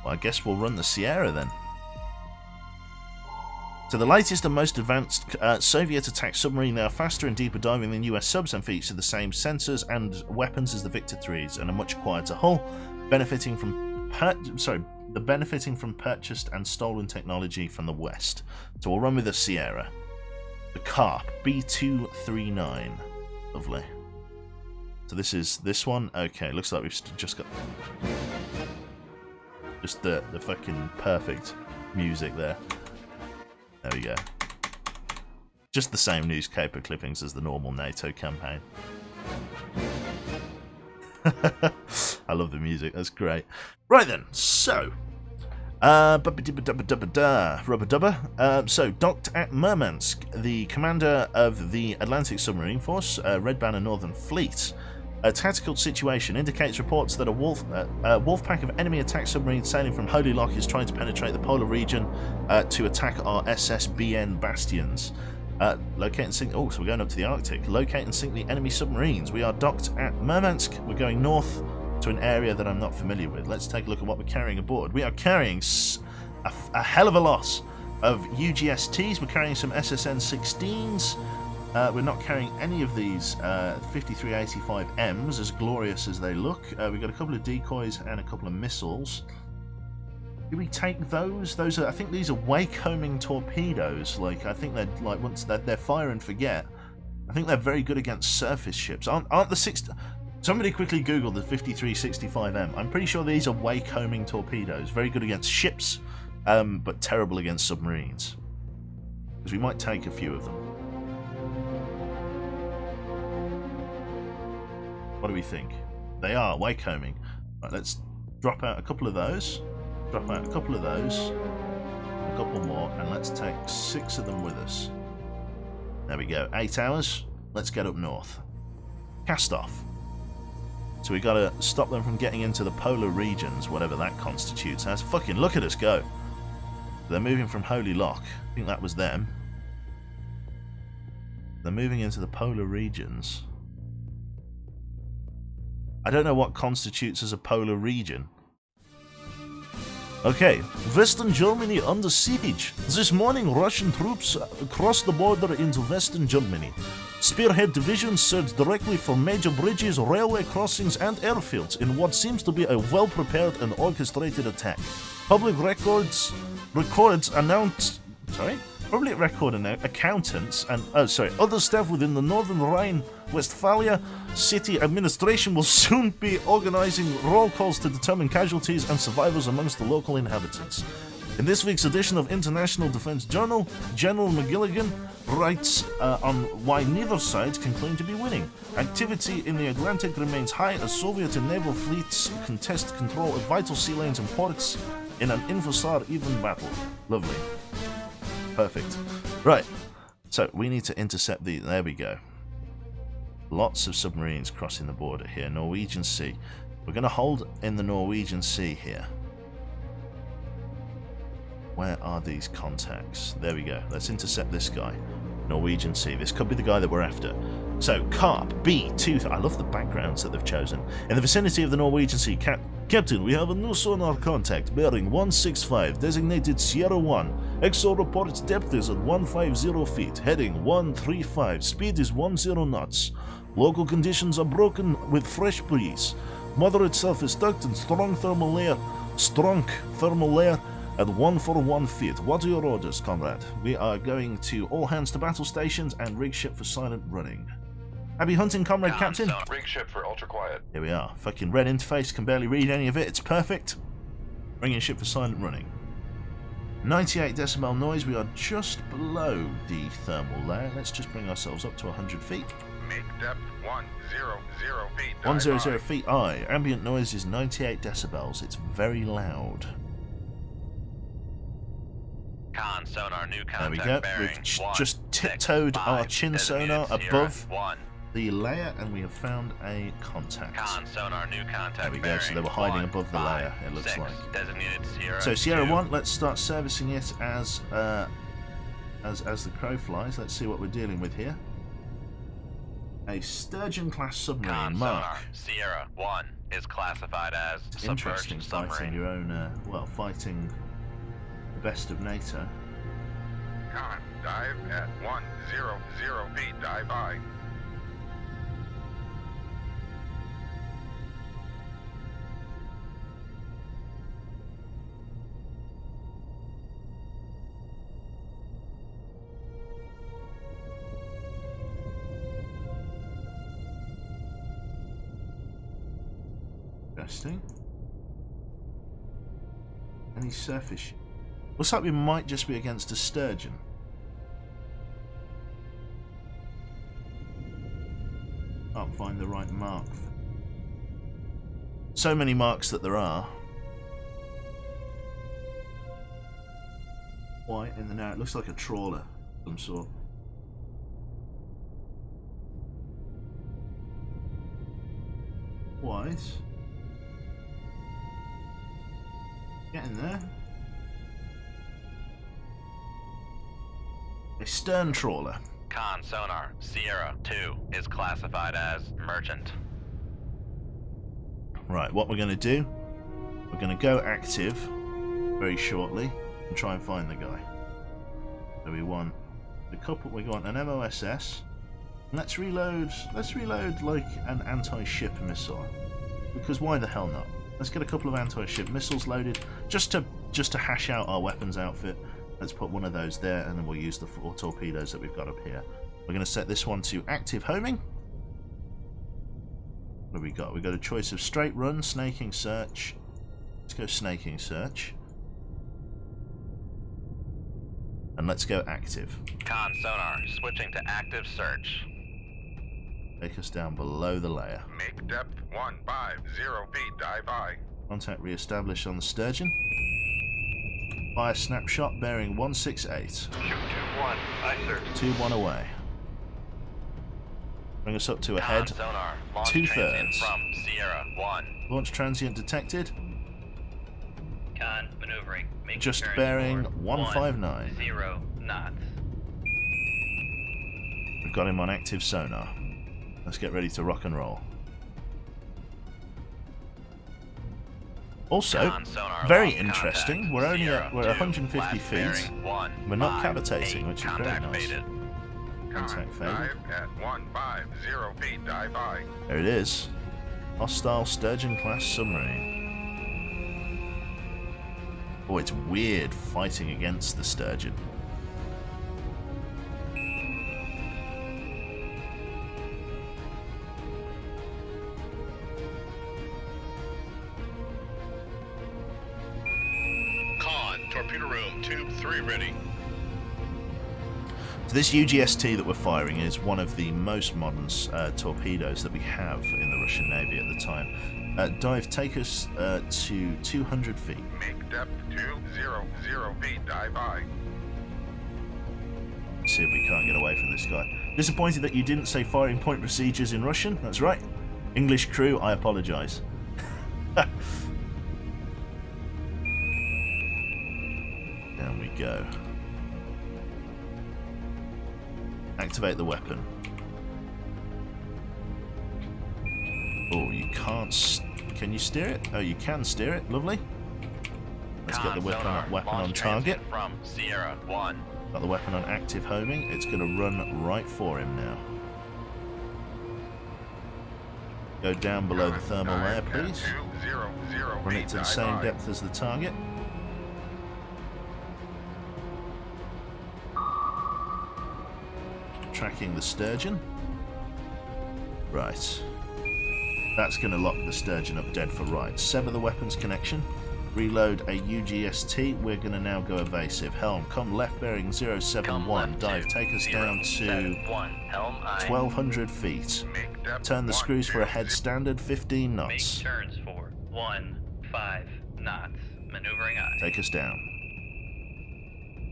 Well, I guess we'll run the Sierra then. So the latest and most advanced Soviet attack submarine, now faster and deeper diving than US subs and features the same sensors and weapons as the Victor 3s and a much quieter hull, benefiting from purchased and stolen technology from the West. So we'll run with the Sierra. The Carp B239. Lovely. So this is this one. Okay, looks like we've just got just the fucking perfect music there. There we go. Just the same newspaper clippings as the normal NATO campaign. I love the music, that's great. Right then, so... Rubber Dubber. So, docked at Murmansk, the commander of the Atlantic Submarine Force, Red Banner Northern Fleet. A tactical situation indicates reports that a wolf pack of enemy attack submarines sailing from Holy Loch is trying to penetrate the polar region to attack our SSBN bastions. Locate and sink. Oh, so we're going up to the Arctic. Locate and sink the enemy submarines. We are docked at Murmansk. We're going north to an area that I'm not familiar with. Let's take a look at what we're carrying aboard. We are carrying a hell of a lot of UGSTs. We're carrying some SSN-16s. We're not carrying any of these 5385Ms, as glorious as they look. We've got a couple of decoys and a couple of missiles. Do we take those? Those are, I think these are wake-homing torpedoes. Like, I think they're like once they're fire and forget. I think they're very good against surface ships. Aren't the Somebody quickly Google the 5365M. I'm pretty sure these are wake-homing torpedoes. Very good against ships, but terrible against submarines. Because we might take a few of them. What do we think? They are wake-homing. Right, let's drop out a couple of those, drop out a couple of those, a couple more, and let's take 6 of them with us. There we go. 8 hours. Let's get up north. Cast off. So we gotta stop them from getting into the polar regions, whatever that constitutes as. Fucking look at us go. They're moving from Holy Lock. I think that was them. They're moving into the polar regions. I don't know what constitutes as a polar region. Okay, Western Germany under siege. This morning, Russian troops crossed the border into Western Germany. Spearhead divisions surged directly for major bridges, railway crossings, and airfields in what seems to be a well-prepared and orchestrated attack. Public records announced. Public record accountants and other staff within the Northern Rhine-Westphalia city administration will soon be organizing roll calls to determine casualties and survivors amongst the local inhabitants. In this week's edition of International Defense Journal, General McGilligan writes on why neither side can claim to be winning. Activity in the Atlantic remains high as Soviet and naval fleets contest control of vital sea lanes and ports in an infosar-even battle. Lovely. Perfect. Right, so we need to intercept these. There we go. Lots of submarines crossing the border here. Norwegian Sea. We're going to hold in the Norwegian Sea here. Where are these contacts? There we go. Let's intercept this guy. Norwegian Sea. This could be the guy that we're after. So, Carp B2. I love the backgrounds that they've chosen. In the vicinity of the Norwegian Sea. Captain, we have a new sonar contact bearing 165, designated Sierra 1. XO reports depth is at 150 feet, heading 135, speed is 10 knots. Local conditions are broken with fresh breeze. Moderate surface duct and strong thermal layer at 141 feet. What are your orders, comrade? We are going to all hands to battle stations and rig ship for silent running. Happy hunting, comrade captain. Rig ship for ultra quiet. Here we are. Fucking red interface, can barely read any of it. It's perfect. Bringing ship for silent running. 98 decibel noise. We are just below the thermal layer. Let's just bring ourselves up to 100 feet. Make depth 100 feet. 100 feet. Aye. Ambient noise is 98 decibels. It's very loud. Con sonar, new There we contact go. bearing We've just tiptoed our chin sonar above one. the layer, and we have found a contact. Con sonar, new contact There we go. bearing So they were hiding 1, above the 5, layer. It looks 6, like. Designated Sierra. So Sierra 2. 1, let's start servicing it as the crow flies. Let's see what we're dealing with here. A Sturgeon-class submarine, Con Mark. sonar, Sierra 1 is classified as It's interesting submerged fighting submarine. your own, fighting the best of NATO. Con, dive at 100 feet. Dive high. Interesting. Any surface? Looks like we might just be against a sturgeon. Can't find the right mark. So many marks that there are. White in the narrow. It looks like a trawler of some sort. White. Getting there. A stern trawler. Con sonar, Sierra 2 is classified as merchant. Right, what we're going to do, we're going to go active very shortly and try and find the guy. So we want a couple, we want an MOSS. Let's reload like an anti-ship missile. Because why the hell not? Let's get a couple of anti-ship missiles loaded just to hash out our weapons outfit. Let's put one of those there, and then we'll use the 4 torpedoes that we've got up here. We're going to set this one to active homing. What have we got? We've got a choice of straight run, snaking search. Let's go snaking search. And let's go active. Con sonar, switching to active search. Take us down below the layer. Make depth 150 feet. Dive high. Contact re-established on the Sturgeon. Fire snapshot bearing 168. Shoot 2-1. Aye, sir. 2-1 away. Bring us up to a head. Sonar. Launch 2/3. transient from Sierra 1. Launch transient detected. Con maneuvering. Make Just turns bearing for 159. 0 knots. We've got him on active sonar. Let's get ready to rock and roll. Also, Con sonar. very lost interesting. contact. We're only Sierra at 150 2, last feet. bearing 1, We're not 5, cavitating, 8. which is very Contact nice. faded. Contact faded. Dive at 150 feet. Dive high. There it is. Hostile Sturgeon class submarine. Oh, it's weird fighting against the Sturgeon. Con, torpedo room, tube 3 ready. So this UGST that we're firing is one of the most modern torpedoes that we have in the Russian Navy at the time. Dive, take us to 200 feet. Make depth 200 feet. Dive high. See if we can't get away from this guy. Disappointed that you didn't say firing point procedures in Russian. That's right. English crew, I apologise. Down we go. Activate the weapon. Oh, you can't... Can you steer it? Oh, you can steer it. Lovely. Let's get the weapon on target. From Sierra 1. Got the weapon on active homing. It's going to run right for him now. Go down below the thermal layer, Dive at please. 200 Run feet. it to the Dive same high. depth as the target. Tracking the Sturgeon. Right. That's going to lock the Sturgeon up dead for right. Sever the weapons connection. Reload a UGST. We're going to now go evasive. Helm, come left bearing 071. Come left Dive, to take us down to 071. Helm aye. 1200 feet. Make depth Turn the screws for a head 120. standard 15 Make knots. turns for 15 knots. Maneuvering aye. Take us down.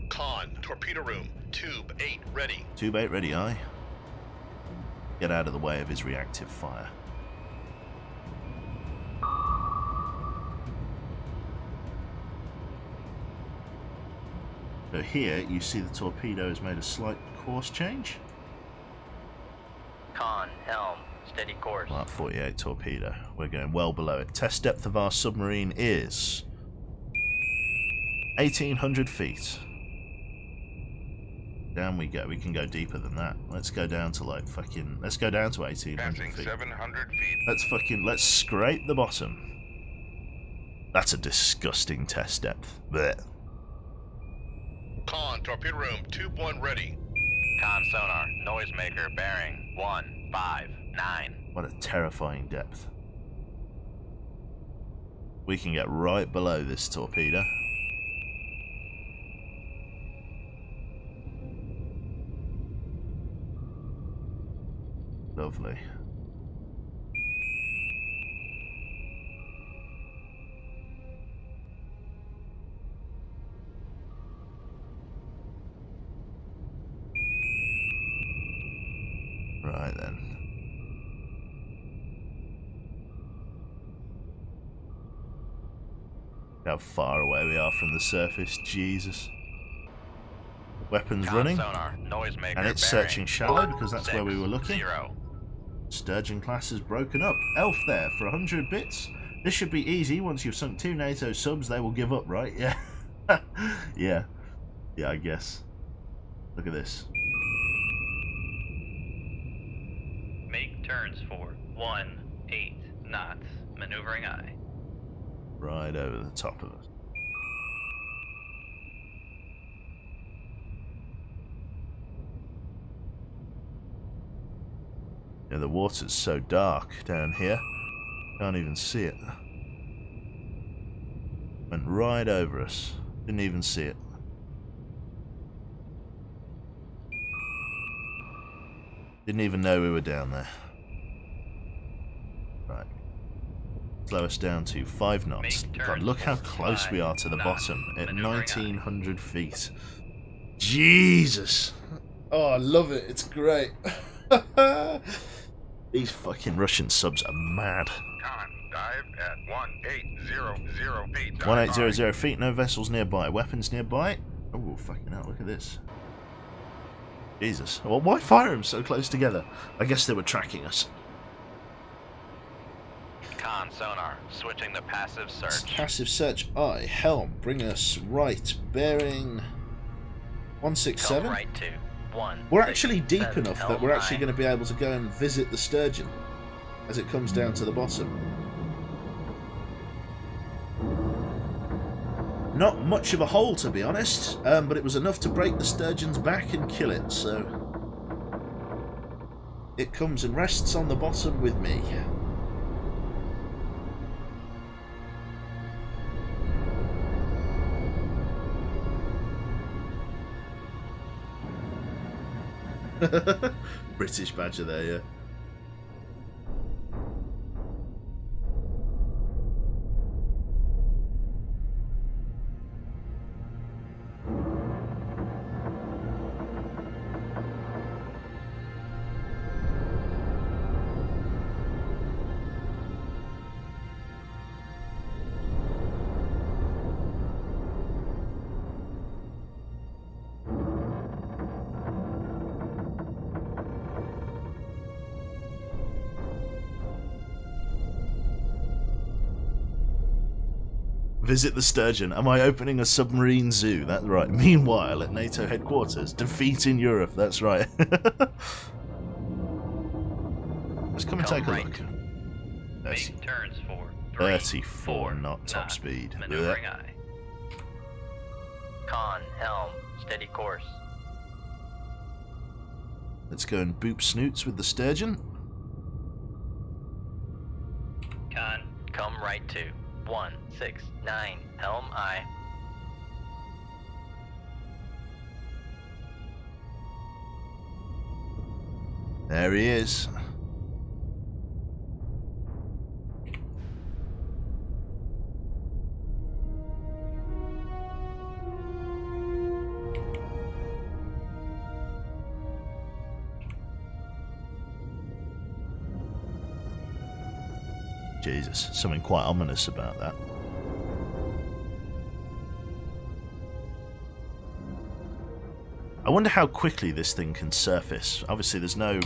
Con, torpedo room, tube 8 ready. Tube 8 ready, aye. Get out of the way of his reactive fire. So here you see the torpedo has made a slight course change. Con, helm, steady course. Mark 48 torpedo. We're going well below it. Test depth of our submarine is 1800 feet. Down we go. We can go deeper than that. Let's go down to like fucking... Let's go down to 1800 Passing feet. 700 feet. Let's scrape the bottom. That's a disgusting test depth. Blech. Con, torpedo room, tube 1 ready. Con sonar. Noisemaker bearing 159. What a terrifying depth. We can get right below this torpedo. Lovely. Right then. How far away we are from the surface, Jesus. Weapons Con running. sonar. Noisemaker And it's bearing searching shallow because that's where we were looking. 160. Sturgeon class is broken up. Elf there for 100 bits. This should be easy. Once you've sunk 2 NATO subs, they will give up, right? Yeah. Yeah. Yeah, I guess. Look at this. Make turns for 18 knots. Maneuvering aye. Right over the top of us. Yeah, the water's so dark down here. Can't even see it. Went right over us. Didn't even see it. Didn't even know we were down there. Right. slow us down to 5 knots. Make God, turns look how for close we are to the 5 bottom at knots, maneuvering 1900 feet. Jesus! Oh, I love it. It's great. These fucking Russian subs are mad. Con, dive at 1800 feet. 1800 feet, no vessels nearby. Weapons nearby. Oh, fucking hell, look at this. Jesus. Well, why fire them so close together? I guess they were tracking us. Con sonar, switching to passive search. Passive search. Aye, helm. Bring us right. Bearing 167. Come right to 1. We're actually deep enough that we're actually Helm going to be able to go and visit the sturgeon as it comes down to the bottom. Not much of a hole, to be honest, but it was enough to break the sturgeon's back and kill it, so it comes and rests on the bottom with me. British badger there, yeah. Visit the sturgeon. Am I opening a submarine zoo? That's right. Meanwhile, at NATO headquarters, defeat in Europe. That's right. Let's come and take a look. Make turns for 34 knot top speed. Maneuvering eye. Con, helm, steady course. Let's go and boop snoots with the sturgeon. Con, come right to 169, helm eye. There he is. Jesus, something quite ominous about that. I wonder how quickly this thing can surface. Obviously, there's no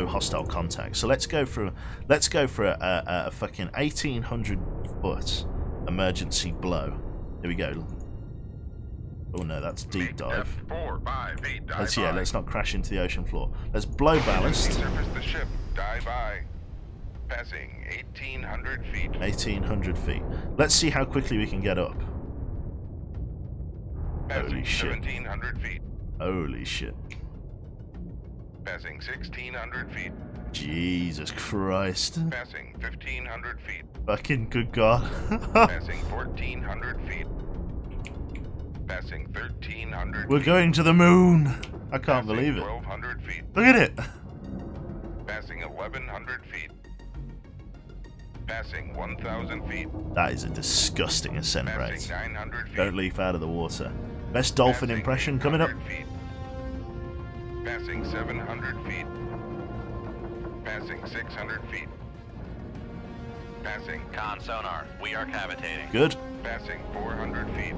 hostile contact. So let's go for a fucking 1800 foot emergency blow. Here we go. Oh no, that's deep dive. 4, 5, 8, dive Let's not crash into the ocean floor. Let's blow ballast. Surface the ship. Dive I. Passing 1800 feet. 1800 feet. Let's see how quickly we can get up. Passing Holy shit. 1700 feet. Holy shit. Passing 1600 feet. Jesus Christ. Passing 1500 feet. Fucking good God. Passing 1400 feet. Passing 1300 We're feet. going to the moon. I can't Passing believe it. 1200 feet. Look at it. Passing 1100 feet. Passing 1000 feet. That is a disgusting ascent Passing rate. 900 feet. Don't leap out of the water. Best dolphin Passing impression coming up. 800 feet. Passing 700 feet. Passing 600 feet. Passing. Con sonar, we are cavitating. Good. Passing 400 feet.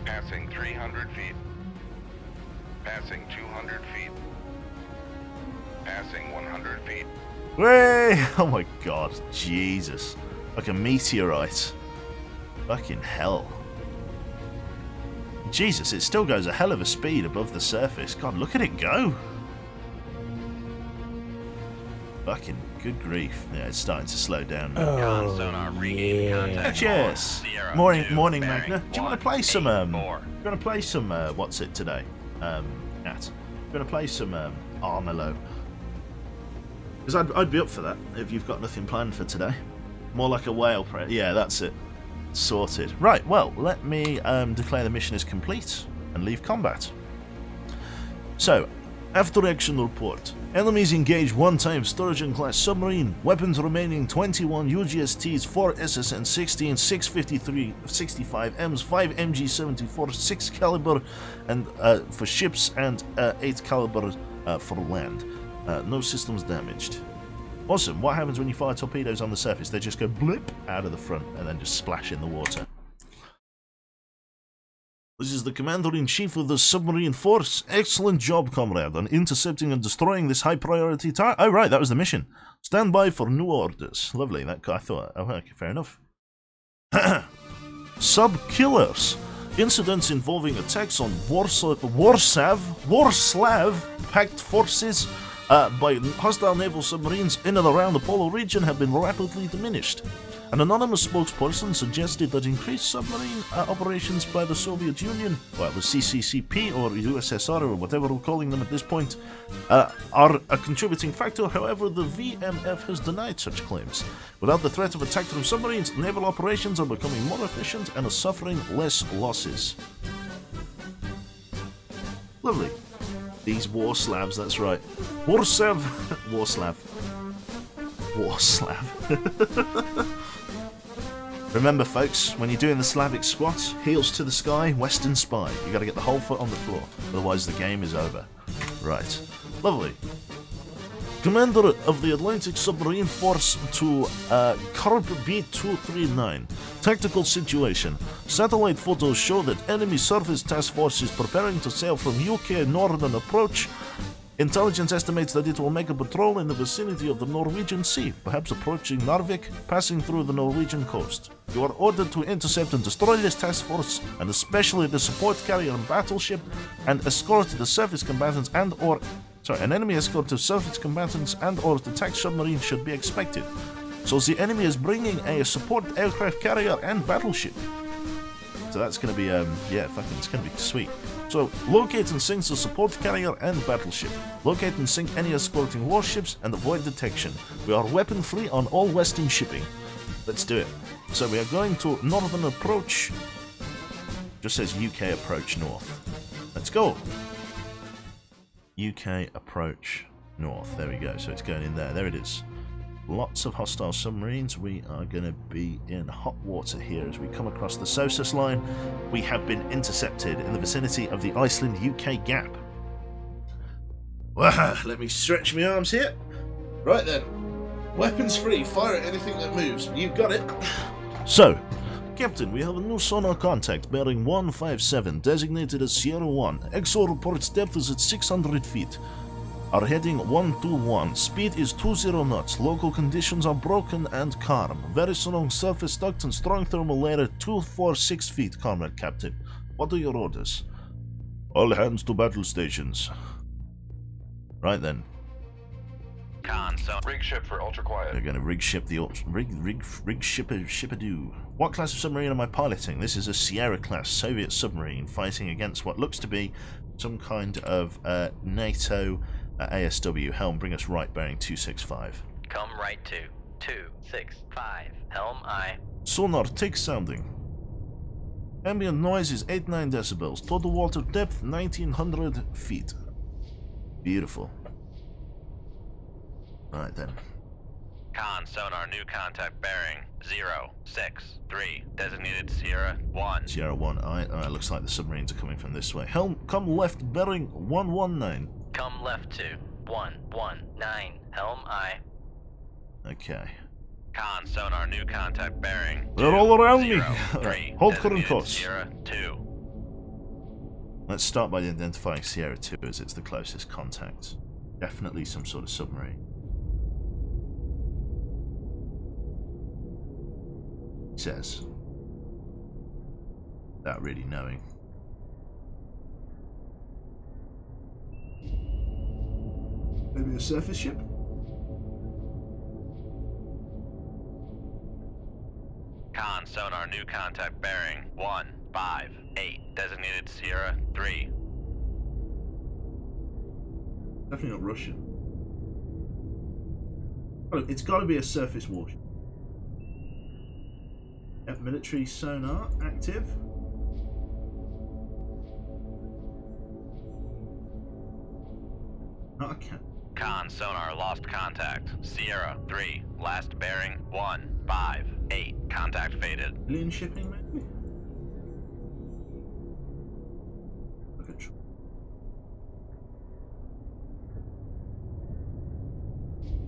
Passing 300 feet. Passing 200 feet. Passing 100 feet. Way! Oh my God. Jesus. Like a meteorite. Fucking hell. Jesus, it still goes a hell of a speed above the surface. God, look at it go. Fucking good grief. Yeah, it's starting to slow down now. Con sonar, regain contact. Cheers. Sierra Morning, 2, morning, bearing Magna. Do you want to play some? 184. Do you want to play some? What's it today? Nat. Do you want to play some Armello? Because I'd be up for that if you've got nothing planned for today. More like a whale prey. Yeah, that's it. Sorted. Right. Well, let me declare the mission as complete and leave combat. So, After action report. Enemies engaged 1 time Sturgeon-class submarine. Weapons remaining 21 UGSTs, 4 SSN-16, 653, 65 Ms, 5 MG-74, 6 caliber and for ships and 8 caliber for land. No systems damaged. Awesome. What happens when you fire torpedoes on the surface? They just go blip out of the front and then just splash in the water. This is the Commander-in-Chief of the Submarine Force. Excellent job, comrade, on intercepting and destroying this high-priority target. Oh, right, that was the mission. Stand by for new orders. Lovely. That I thought. Oh, okay, fair enough. Sub-killers. Incidents involving attacks on Warsav packed forces by hostile naval submarines in and around the Polo region have been rapidly diminished. An anonymous spokesperson suggested that increased submarine operations by the Soviet Union, well, the CCCP or USSR or whatever we're calling them at this point, are a contributing factor. However, the VMF has denied such claims. Without the threat of attack from submarines, naval operations are becoming more efficient and are suffering less losses. Lovely. These war slabs, that's right. Warsav. Warslav. Remember, folks, when you're doing the Slavic squat, heels to the sky, western spy. You got to get the whole foot on the floor, otherwise the game is over. Right. Lovely. Commander of the Atlantic Submarine Force to Carp B-239. Tactical situation. Satellite photos show that enemy surface task force is preparing to sail from UK northern approach. Intelligence estimates that it will make a patrol in the vicinity of the Norwegian Sea, perhaps approaching Narvik, passing through the Norwegian coast. You are ordered to intercept and destroy this task force, and especially the support carrier and battleship, and escort the surface combatants an enemy escort to surface combatants and/or attack submarine should be expected. So the enemy is bringing a support aircraft carrier and battleship. So that's going to be, it's going to be sweet. So, locate and sink the support carrier and battleship. Locate and sink any escorting warships and avoid detection. We are weapon free on all western shipping. Let's do it. So we are going to northern approach. Just says UK approach north. Let's go. UK approach north. There we go. So it's going in there. There it is. Lots of hostile submarines. We are going to be in hot water here as we come across the SOSUS line. We have been intercepted in the vicinity of the Iceland-UK gap. Wow, let me stretch my arms here. Right then. Weapons free. Fire at anything that moves. You've got it. So, Captain, we have a new sonar contact bearing 157, designated as Sierra 1. XO reports depth is at 600 feet. Our heading 121. Speed is 20 knots. Local conditions are broken and calm. Very strong surface duct and strong thermal layer 246 feet, Comrade Captain. What are your orders? All hands to battle stations. Right then. Rig ship for ultra quiet. They're going to rig ship the rig ship-a-doo. What class of submarine am I piloting? This is a Sierra class Soviet submarine fighting against what looks to be some kind of NATO ASW. Helm, bring us right bearing 265. Come right to 265. Helm I. Sonar, take sounding. Ambient noise is 89 decibels. Total water depth 1900 feet. Beautiful. Alright then. Con sonar, new contact bearing 063. Designated Sierra 1. Sierra 1, alright, looks like the submarines are coming from this way. Helm, come left bearing 119. Come left to 119. Helm I. Okay. Con sonar, new contact bearing. They're all around me. 03. Hold current Designated course. Sierra 2. Let's start by identifying Sierra 2 as it's the closest contact. Definitely some sort of submarine. Says. Without really knowing. Maybe a surface ship? Con sonar, new contact bearing 158. Designated Sierra 3. Definitely not Russian. Oh, it's got to be a surface warship. Yep, military sonar active. Okay. Con sonar lost contact. Sierra 3, last bearing 158. Contact faded. Alien shipping, maybe? Look at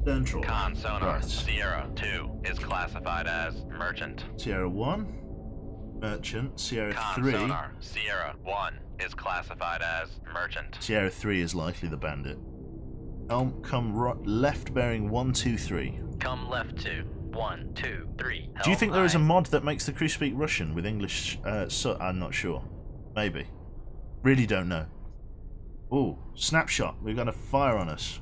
Central. Con sonar Right. Sierra 2 is classified as merchant. Sierra 1, merchant. Sierra Con 3. sonar Sierra 1 is classified as merchant. Sierra 3 is likely the bandit. Helm, come left bearing 123. Come left to 1, 2, 3. Do you think there is a Helm mod that makes the crew speak Russian with English? I'm not sure. Maybe. Really don't know. Ooh, snapshot. We've got a fire on us.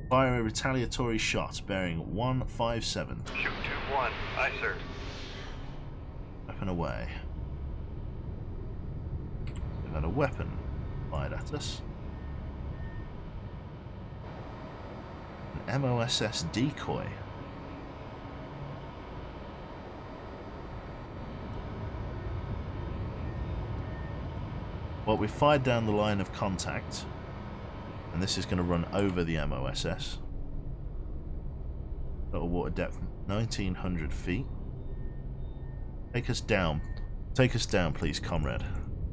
Fire a retaliatory shot bearing 157. Shoot 2-1. Aye, sir. Weapon away. We've got a weapon fired at us. An MOSS decoy. Well, we fired down the line of contact, and this is going to run over the MOSS. Total water depth 1900 feet. Take us down. Take us down, please, comrade.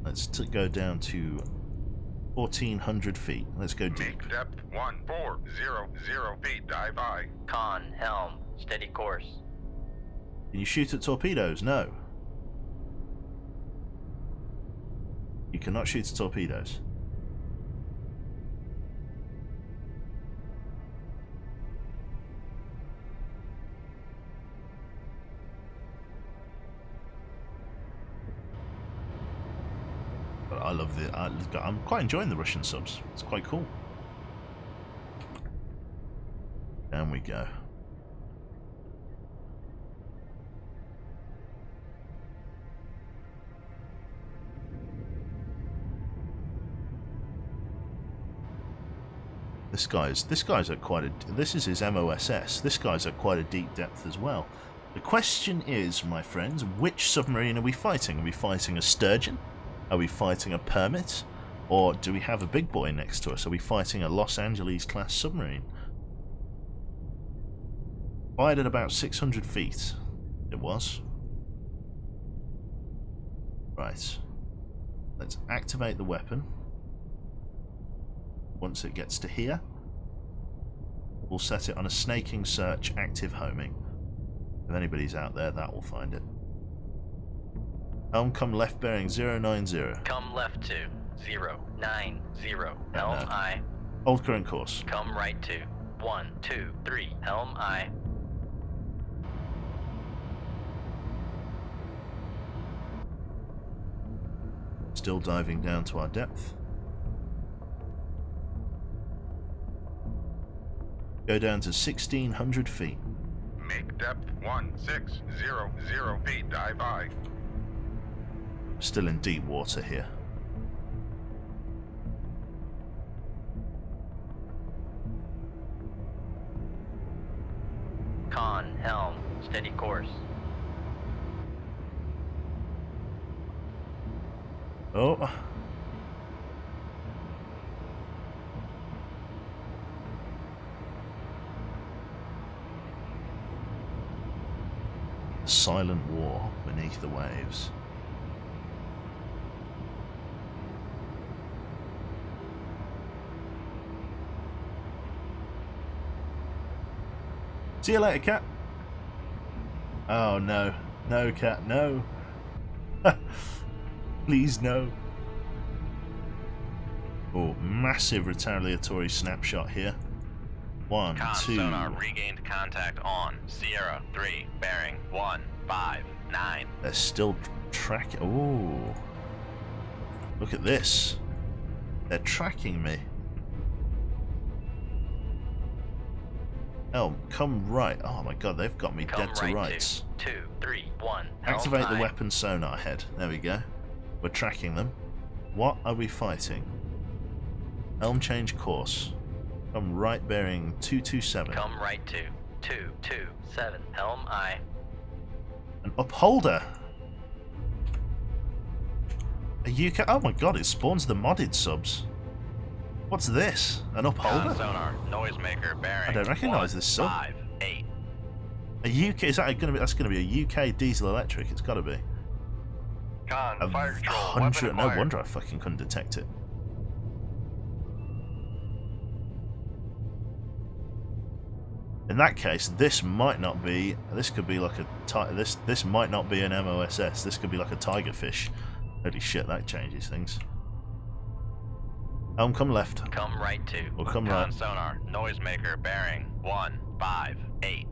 Let's go down to 1400 feet. Let's go deep. Make depth 1400 feet. Dive by. Con, helm, steady course. Can you shoot at torpedoes? No. You cannot shoot at torpedoes. But I love the. I'm quite enjoying the Russian subs. It's quite cool. Down we go. This guy's at quite a. This is his MOSS. This guy's at quite a deep depth as well. The question is, my friends, which submarine are we fighting? Are we fighting a Sturgeon? Are we fighting a Permit? Or do we have a big boy next to us? Are we fighting a Los Angeles class submarine? Fired at about 600 feet. It was. Right. Let's activate the weapon. Once it gets to here, we'll set it on a snaking search, active homing. If anybody's out there, that will find it. Helm, come left bearing 090. Come left to 090. Helm no. aye. Hold current course. Come right to 1, 2, 3. Helm aye. Still diving down to our depth. Go down to 1600 feet. Make depth 1600 feet. Dive by. Still in deep water here. Con, helm, steady course. Oh. Silent war beneath the waves. See you later, cat. Oh no. No, cat, no. Please, no. Oh, massive retaliatory snapshot here. 1, Con 2. sonar regained contact on Sierra 3, bearing 159. They're still tracking. Oh, look at this. They're tracking me. Oh, come right. Oh my god, they've got me Come dead to right rights. 2, 3, 1. Activate the aye. weapon sonar head. There we go. We're tracking them. What are we fighting? Helm change course. Come right bearing 227. Come right to 227. Helm aye. An upholder. A UK. Oh my god, it spawns the modded subs. What's this? An upholder? Sonar, noisemaker, bearing. I don't recognise this sub. 158. A UK? Is that going to be? That's going to be a UK diesel electric. It's got to be. Con, fire control. 100. Weapon No acquired. wonder I fucking couldn't detect it. In that case, this might not be. This could be like a. This might not be an MOSS. This could be like a Tigerfish. Holy shit, that changes things. Come left. Come right to. Or come Con right. sonar, noisemaker, bearing. 158.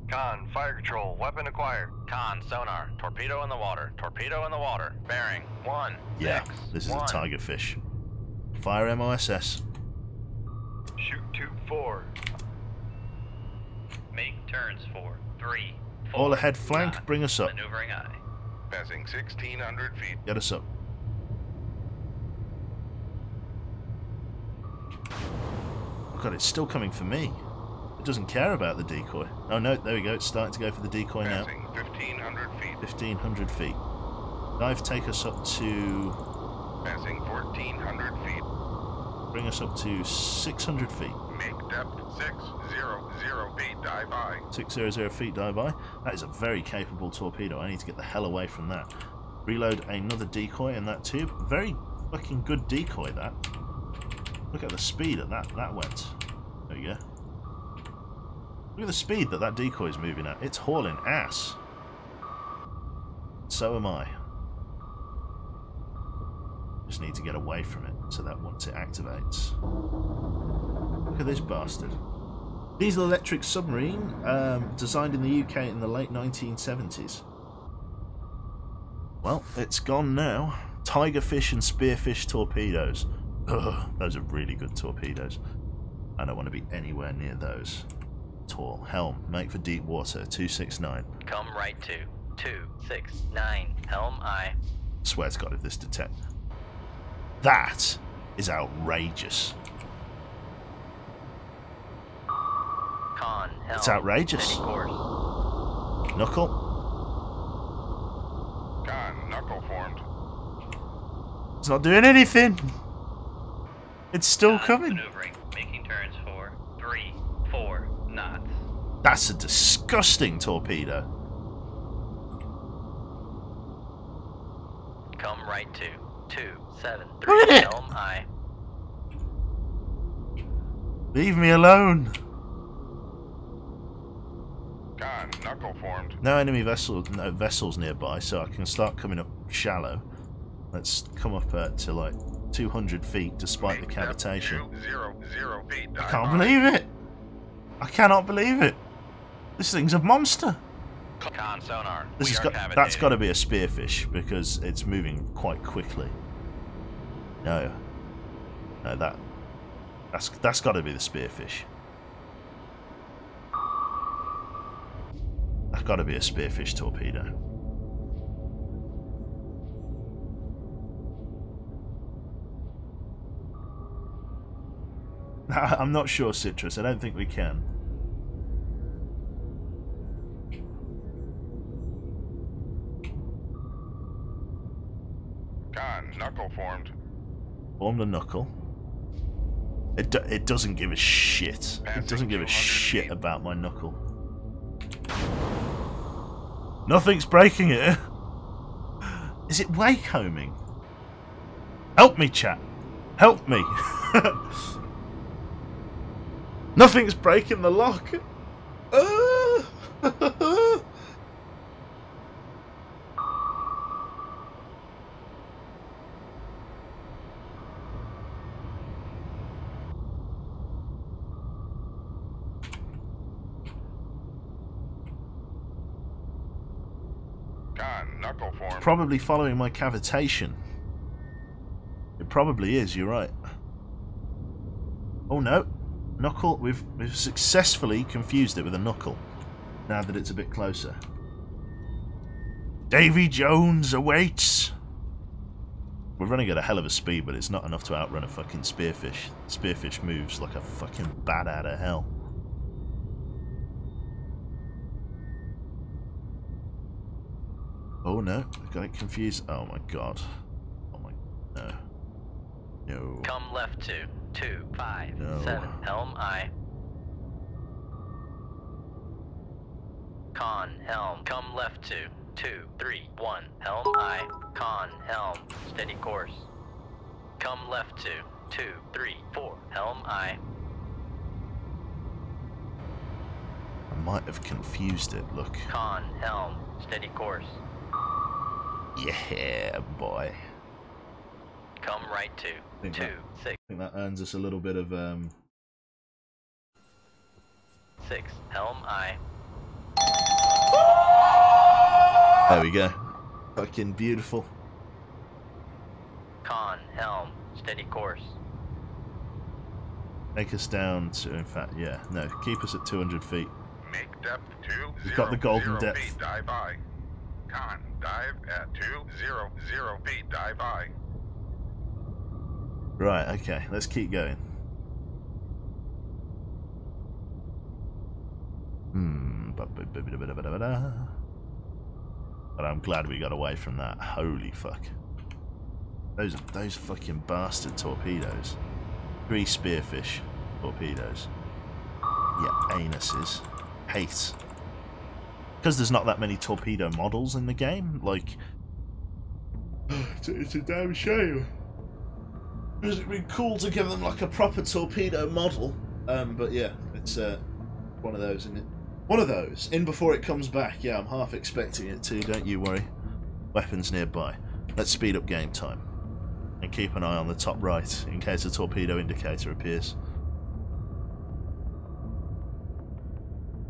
Con, fire control. Weapon acquired. Con sonar, torpedo in the water. Torpedo in the water. Bearing. 1. Yeah, 6, this is 1. a Tigerfish. Fire MOSS. Shoot tube 4. Make turns for 3, 4. All ahead flank, knot. bring us up. Maneuvering eye. Passing 1,600 feet. Get us up. Oh god, it's still coming for me. It doesn't care about the decoy. Oh no, there we go. It's starting to go for the decoy now. Passing 1,500 feet. 1,500 feet. Dive, take us up to... Passing 1,400 feet. Bring us up to 600 feet. Make depth 600 feet. Dive by. 600 feet, dive by. That is a very capable torpedo. I need to get the hell away from that. Reload another decoy in that tube. Very fucking good decoy, that. Look at the speed at that went. There you go. Look at the speed that decoy is moving at. It's hauling ass. So am I. Just need to get away from it so that once it activates. Look at this bastard. Diesel electric submarine, designed in the UK in the late 1970s. Well, it's gone now. Tigerfish and Spearfish torpedoes. Ugh, those are really good torpedoes. I don't want to be anywhere near those. Tall. Helm. Make for deep water. 269. Come right to 269. Helm eye. Swear to God if this detect. That is outrageous. Con. Helm. It's outrageous. Steady course. Knuckle. Con, knuckle formed. It's not doing anything. It's still Con coming. Maneuvering. Making turns for 3, 4 knots. That's a disgusting torpedo. Come right to 273. Look at it. Helm eye. Leave me alone. Con, knuckle formed. No enemy vessels nearby, so I can start coming up shallow. Let's come up to like 200 feet despite the Make depth cavitation. 200 feet. I Dive can't by. believe it. I cannot believe it. This thing's a monster. Con sonar, This we has are that's cavitating. got to be a spearfish because it's moving quite quickly. No, that's got to be the spearfish. That's got to be a spearfish torpedo. I'm not sure, Citrus. I don't think we can. Con, knuckle formed. Formed a knuckle. It doesn't give a shit. It doesn't give a 200 shit feet. about my knuckle. Nothing's breaking it. Is it wake homing? Help me, chat. Help me. Nothing's breaking the lock. Con, knuckle formed. Probably following my cavitation. It probably is, you're right. Oh no. Knuckle, we've successfully confused it with a knuckle. Now that it's a bit closer. Davy Jones awaits! We're running at a hell of a speed, but it's not enough to outrun a fucking spearfish. Spearfish moves like a fucking bat out of hell. Oh no, I got it confused. Oh my god. Oh my no. No. Come left to 257 No. Helm I. Con Helm. Come left to 231 Helm I. Con Helm. Steady course. Come left to 234 Helm I. I might have confused it, look. Con Helm. Steady course. Yeah, boy. Come right to Think 2 that- 6 I think that earns us a little bit of 6 Helm I. There we go. Fucking beautiful. Con Helm. Steady course. Take us down to, in fact, yeah, no, keep us at 200 feet. Make depth 2 We've got the golden 0 depth. feet, dive by. Con, dive at 200 feet, dive by. Right, okay, let's keep going. But I'm glad we got away from that. Holy fuck. Those fucking bastard torpedoes. 3 spearfish torpedoes. Yeah, anuses. Hate. Because there's not that many torpedo models in the game, like... it's a damn shame. Because it'd be cool to give them like a proper torpedo model. But yeah, it's one of those, isn't it? One of those. In before it comes back. Yeah, I'm half expecting it to, don't you worry. Weapons nearby. Let's speed up game time. And keep an eye on the top right, in case a torpedo indicator appears.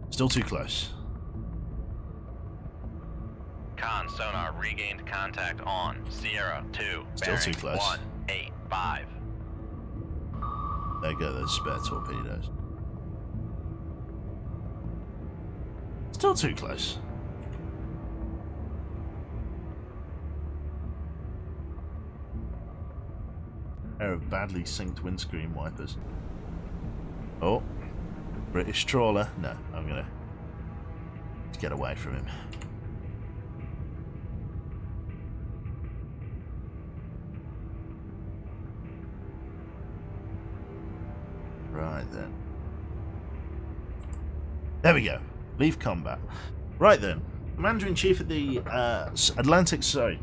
Still too close. Con sonar regained contact on Sierra 2. Still bearing too close. 185. There go those spare torpedoes. Still too close. Pair of badly synced windscreen wipers. Oh, British trawler. No, I'm gonna get away from him. Right then. There we go. Leave combat. Right then. Commander-in-Chief of the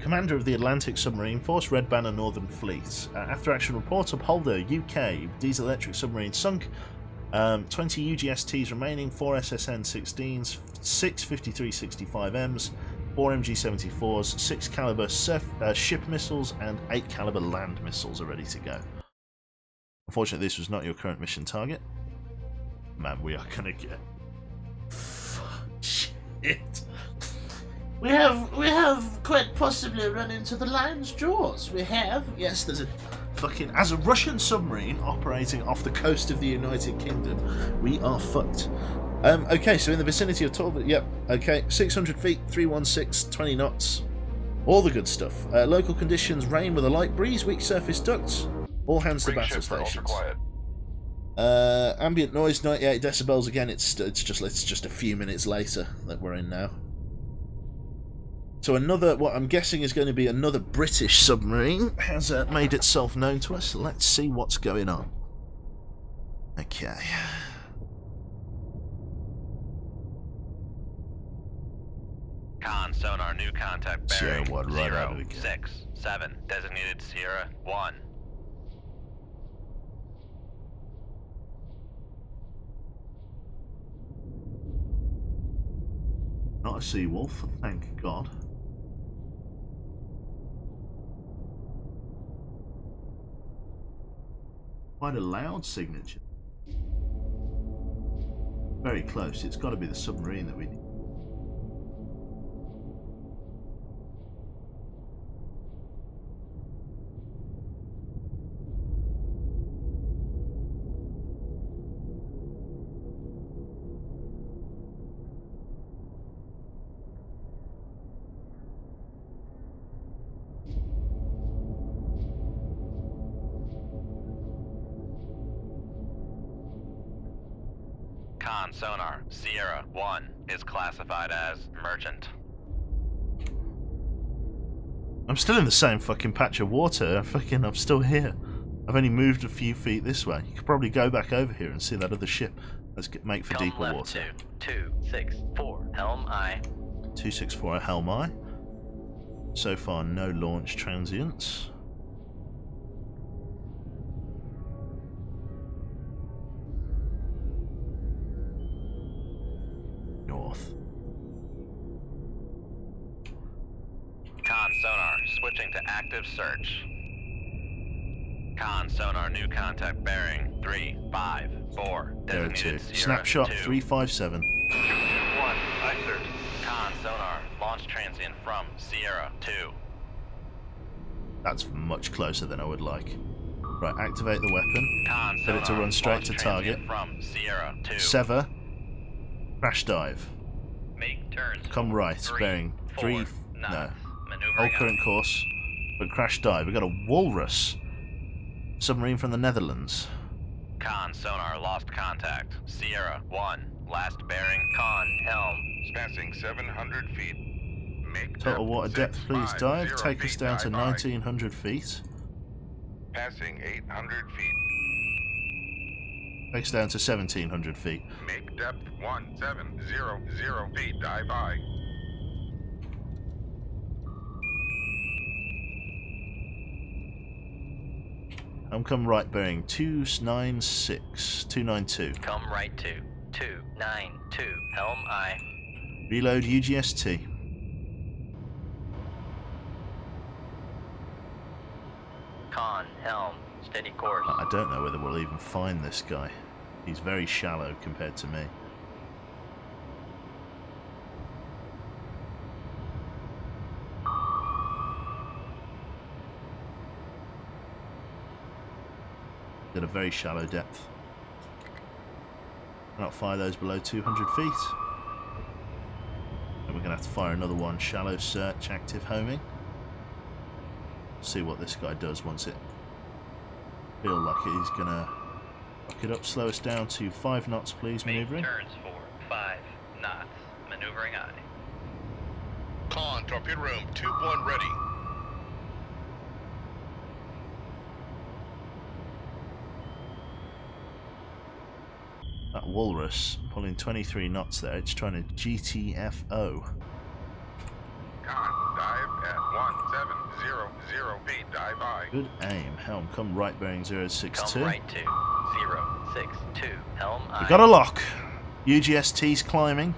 Commander of the Atlantic Submarine Force, Red Banner Northern Fleet. After action report, Upholder, UK, diesel-electric submarine sunk. 20 UGSTs remaining, 4 SSN-16s, 6 53-65Ms, 4 MG-74s, 6 caliber ship missiles, and 8 caliber land missiles are ready to go. Unfortunately, this was not your current mission target. Man, we are gonna get... Shit. We have quite possibly run into the lion's jaws. We have. Yes, there's a fucking... As a Russian submarine operating off the coast of the United Kingdom, we are fucked. Okay, so in the vicinity of Torval... Yep, okay. 600 feet, 316, 20 knots. All the good stuff. Local conditions, rain with a light breeze, weak surface ducts. All hands to Bring battle ship for ultra stations. quiet. Ambient noise 98 decibels again. It's just a few minutes later that we're in now. So another, what I'm guessing is going to be another British submarine has made itself known to us. Let's see what's going on. Okay. Con sonar new contact bearing Sierra 1 right out of the gate. 067. Designated Sierra 1. Not a sea wolf, thank God. Quite a loud signature. Very close. It's got to be the submarine that we need. Con sonar Sierra 1 is classified as merchant. I'm still in the same fucking patch of water. I'm still here. I've only moved a few feet this way. You could probably go back over here and see that other ship. Let's make for Come deeper left water. 264, helm I. 264 helm I. So far, no launch transients. North. Con sonar, switching to active search. Con sonar, new contact bearing 354. There Designated too. Sierra Snapshot 2. 357. 221, I search. Con sonar, launch transient from Sierra 2. That's much closer than I would like. Right, activate the weapon. Con Get it to sonar, run straight launch to transient target. From Sierra 2. Sever. Crash dive. Make turns. Come right, 3, bearing 4 3. knots. No. Maneuvering Hold on. current course. But crash dive. We've got a Walrus. Submarine from the Netherlands. Con sonar, lost contact. Sierra 1, last bearing. Con helm. Passing 700 feet. Make Total water depth, please 650 dive. Take us feet, down to dive by. 1900 feet. Passing 800 feet. Take us down to 1700 feet. Make depth 1700 feet. Dive by. Come right bearing 296. 292. Come right 292, helm I. Reload UGST. Con helm, steady course. I don't know whether we'll even find this guy. He's very shallow compared to me. At a very shallow depth. Cannot fire those below 200 feet. And we're going to have to fire another one. Shallow search, active homing. See what this guy does once it feel like he's going to lock it up. Slow us down to 5 knots, please, Make maneuvering. turns for 5 knots. Maneuvering I. Con, torpedo room 2-1 ready. That Walrus pulling 23 knots there. It's trying to GTFO. Con, dive at 1700 feet. Dive by. Good aim. Helm, come right bearing 062. Come right 062, helm I. We got a lock. UGST's climbing.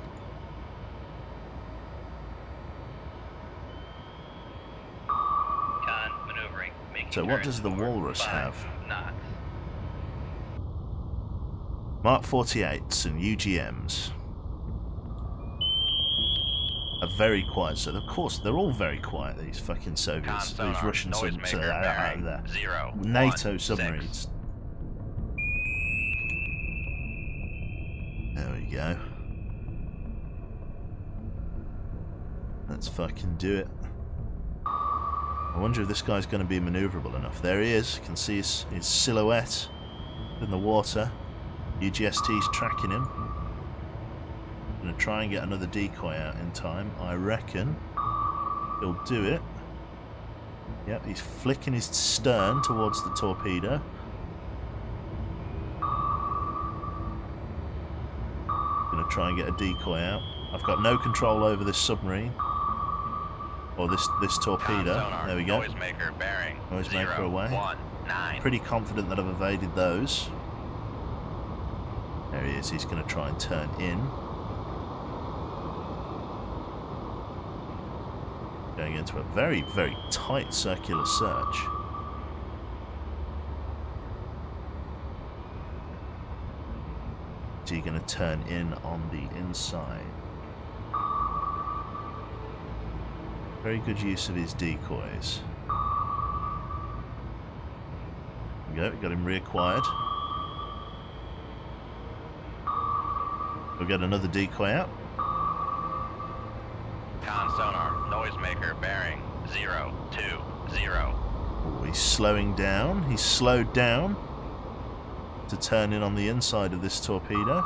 Con maneuvering. Making So what turns does the for Walrus 5 have? knots. Mark 48s and UGMs. Are very quiet. So of course they're all very quiet. These fucking Con Soviets, sonar, these Russian noisemaker bearing NATO 016. submarines. There we go. Let's fucking do it. I wonder if this guy's going to be maneuverable enough. There he is. You can see his silhouette in the water. UGST's tracking him. Going to try and get another decoy out in time. I reckon he'll do it. Yep, he's flicking his stern towards the torpedo. Going to try and get a decoy out. I've got no control over this submarine. Or this torpedo. Sonar, There we go. Noisemaker bearing Noisemaker away. 019. Pretty confident that I've evaded those. There he is. He's going to try and turn in. Going into a very, very tight circular search. Is he going to turn in on the inside? Very good use of his decoys. There we go, we got him reacquired. We'll get another decoy out. Con sonar, noisemaker bearing 020. Oh, he's slowing down. He's slowed down to turn in on the inside of this torpedo.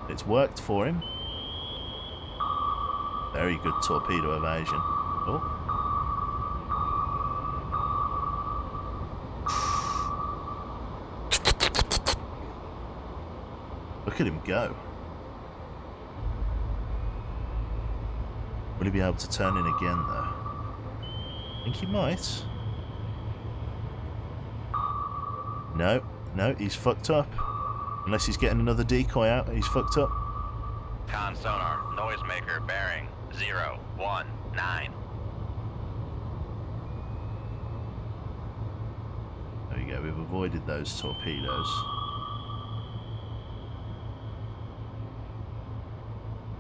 It's worked for him. Very good torpedo evasion. Oh. Look at him go. Will he be able to turn in again, though? I think he might. No, no, he's fucked up. Unless he's getting another decoy out, he's fucked up. Con sonar, noisemaker bearing 019. There we go, we've avoided those torpedoes.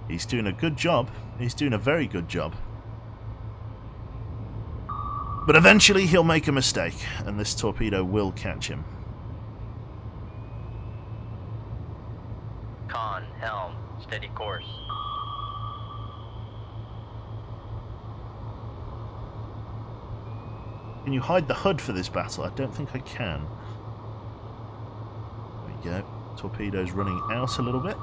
He's doing a good job. He's doing a very good job. But eventually he'll make a mistake, and this torpedo will catch him. Con, helm, steady course. Can you hide the HUD for this battle? I don't think I can. There we go. Torpedoes running out a little bit.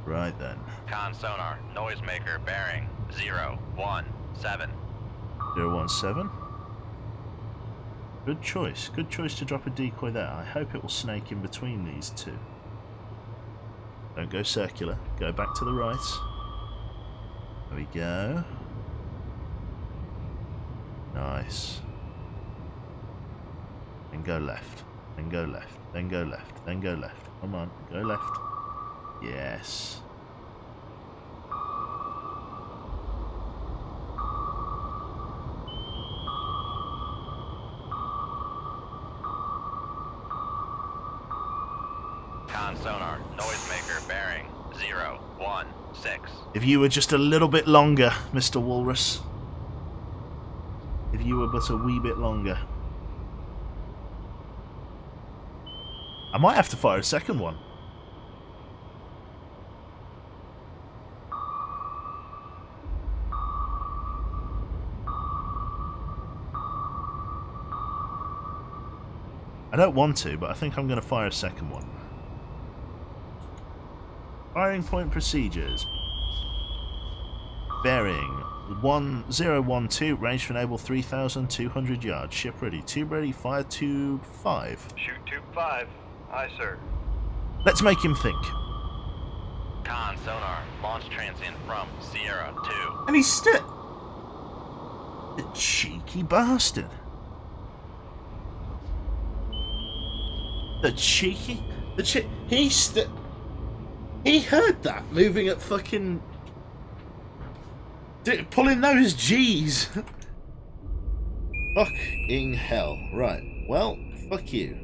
Right then. Con sonar, noisemaker bearing 017. 017. Good choice. Good choice to drop a decoy there. I hope it will snake in between these two. Don't go circular. Go back to the right. There we go. Nice. Then go left. Then go left. Then go left. Then go left. Come on. Go left. Yes. Con sonar, noisemaker bearing 016. If you were just a little bit longer, Mr. Walrus. If you were but a wee bit longer. I might have to fire a second one. I don't want to, but I think I'm going to fire a second one. Firing point procedures. Bearing 1012, range to enable 3,200 yards. Ship ready. Tube ready. Fire tube 5. Shoot tube 5. Aye, sir. Let's make him think. Con sonar, launch transient from Sierra 2. And he's still... The cheeky bastard. The cheeky... He heard that moving at fucking... Pulling those G's. Fucking hell. Right. Well, fuck you.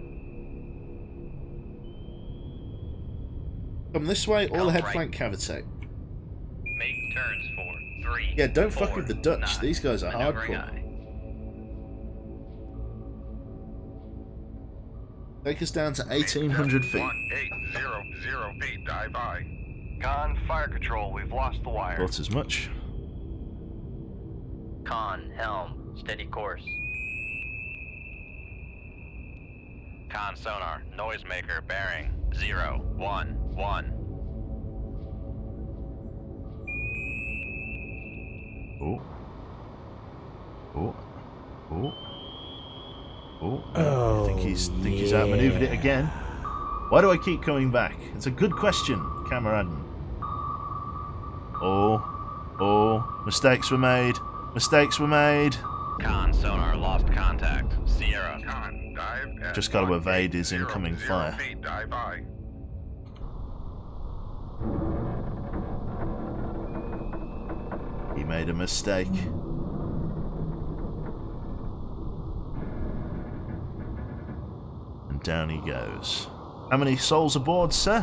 Come this way, all ahead flank cavitate. Make turns for 3. Yeah, don't fuck 4, with the Dutch. 9. These guys are Maneuvering hardcore. aye. Take us down to 1,800 feet. 1800 feet, dive by. Con, fire control, we've lost the wire. Thought as much. Con, helm, steady course. Con sonar, noisemaker bearing 011. Oh. Oh. Oh. Oh. I think he's outmaneuvered it again. Why do I keep coming back? It's a good question, Kameraden. Oh. Oh. Mistakes were made. Mistakes were made. Con sonar, lost contact. Sierra. Con, dive at Just got to evade his 1800 incoming fire. feet, dive by. He made a mistake. And down he goes. How many souls aboard, sir?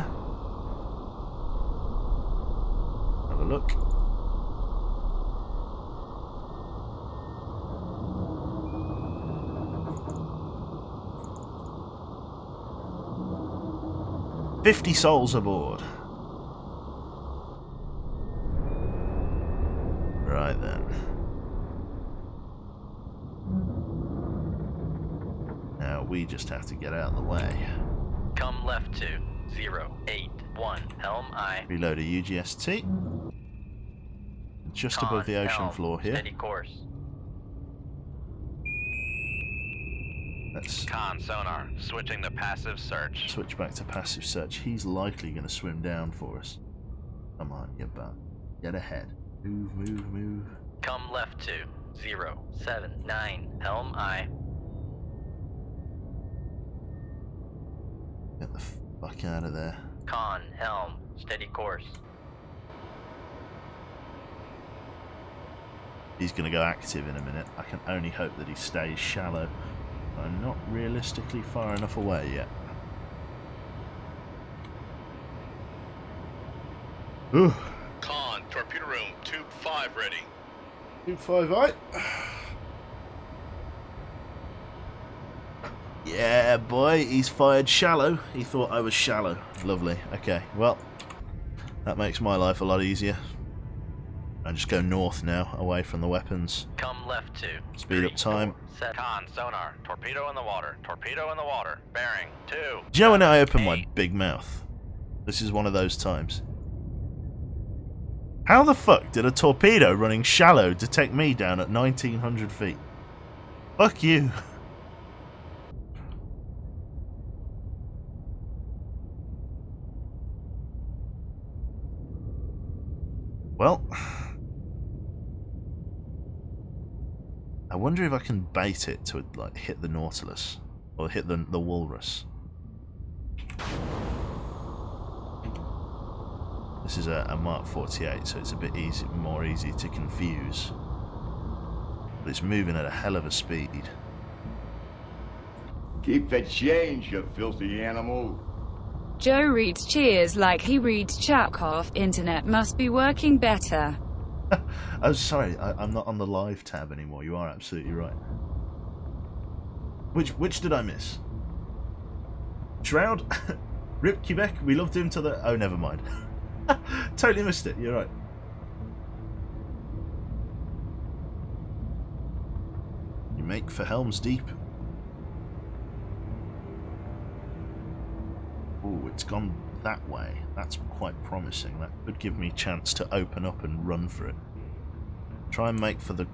Have a look. $50 souls aboard. Right then. Now we just have to get out of the way. Come left to 081. Helm aye. Reload a UGST. just Con, above the ocean helm, floor here. Steady course. Let's Con sonar, switching to passive search. switch back to passive search. He's likely going to swim down for us. Come on, get ahead. Move, move, move. Come left to 079 helm I. Get the fuck out of there. Con, helm, steady course. He's going to go active in a minute. I can only hope that he stays shallow. I'm not realistically far enough away yet. Ooh. Con, torpedo room, tube 5 ready. Tube 5 right. Yeah, boy, he's fired shallow. He thought I was shallow. Lovely. Okay, well, that makes my life a lot easier. I just go north now, away from the weapons. Come left to Speed up time. Set. Con sonar, torpedo in the water, torpedo in the water, bearing 2. Do you know when I open my big mouth? This is one of those times. How the fuck did a torpedo running shallow detect me down at 1900 feet? Fuck you. Well, I wonder if I can bait it to like hit the Nautilus or hit the Walrus. This is a Mark 48, so it's a bit more easy to confuse. But it's moving at a hell of a speed. Keep the change, you filthy animal. Joe reads cheers like he reads Chapkov. Internet must be working better. Oh, sorry, I'm not on the live tab anymore. You are absolutely right. Which did I miss? Shroud? Rip Quebec? We loved him to the... Oh, never mind. Totally missed it. You're right. You make for Helm's Deep. Ooh, it's gone that way. That's quite promising. That could give me a chance to open up and run for it. Try and make for the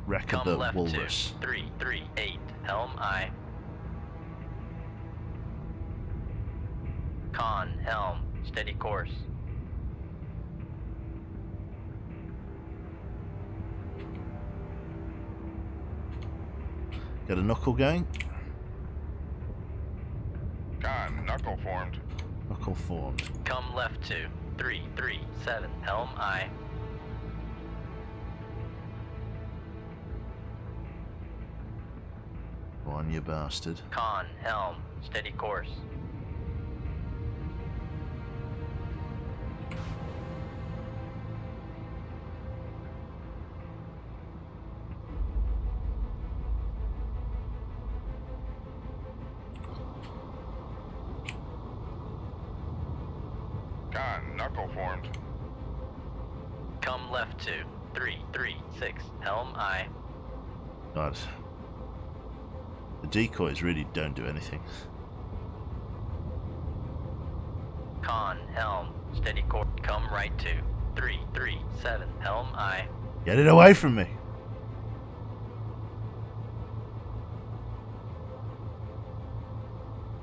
wreck Come of the left Walrus. to 338 helm I. Con, helm, steady course. Got a knuckle going? Con, knuckle formed. Knuckle formed. Come left to 337 helm I. Go on, you bastard. Con, helm, steady course. Con, knuckle formed. Come left to 336 helm I. God. The decoys really don't do anything. Con, helm, steady course. Come right to 337 helm I. Get it away from me!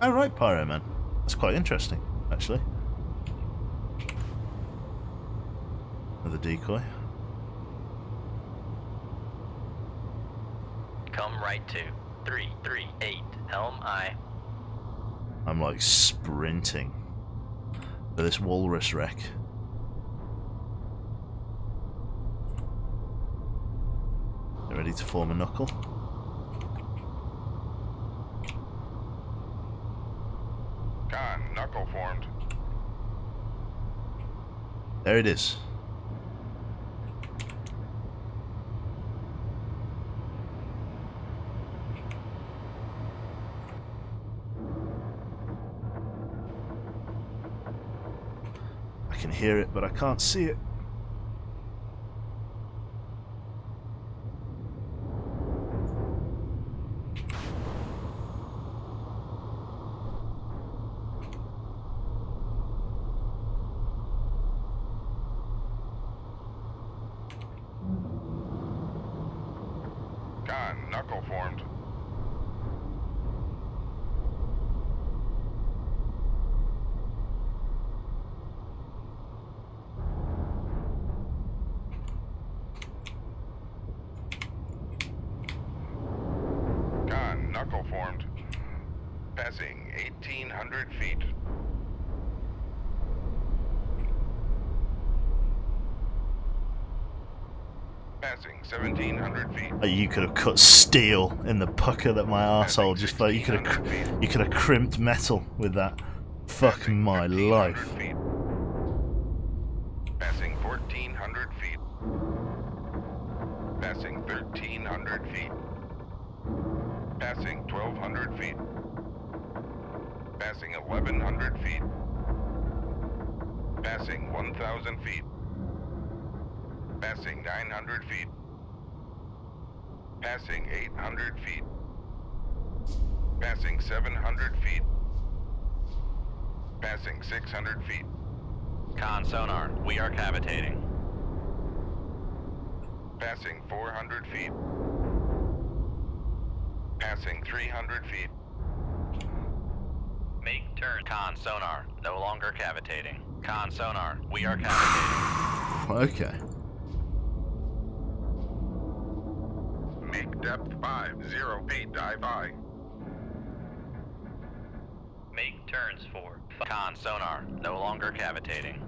Oh right, Pyro Man. That's quite interesting, actually. Another decoy. Come right to 338 helm I. I'm like sprinting for this walrus wreck. You ready to form a knuckle? Con, knuckle formed. There it is. I can hear it, but I can't see it. formed. Con, knuckle formed. Passing 1,800 feet. Passing 1,700 feet. Oh, you could have cut steel in the pucker that my arsehole just felt. You could have crimped metal with that. Fuck my life. Feet. Passing 1,400 feet. Passing 1,300 feet. Passing 1,200 feet. Passing 1,100 feet. Passing 1,000 feet. Passing 900 feet. Passing 800 feet. Passing 700 feet. Passing 600 feet. Con sonar, we are cavitating. Passing 400 feet. Passing 300 feet. Make turn. Con sonar, no longer cavitating. Con sonar, we are cavitating. Okay. Make depth 50 feet, dive by. Make turns for. Con sonar, no longer cavitating.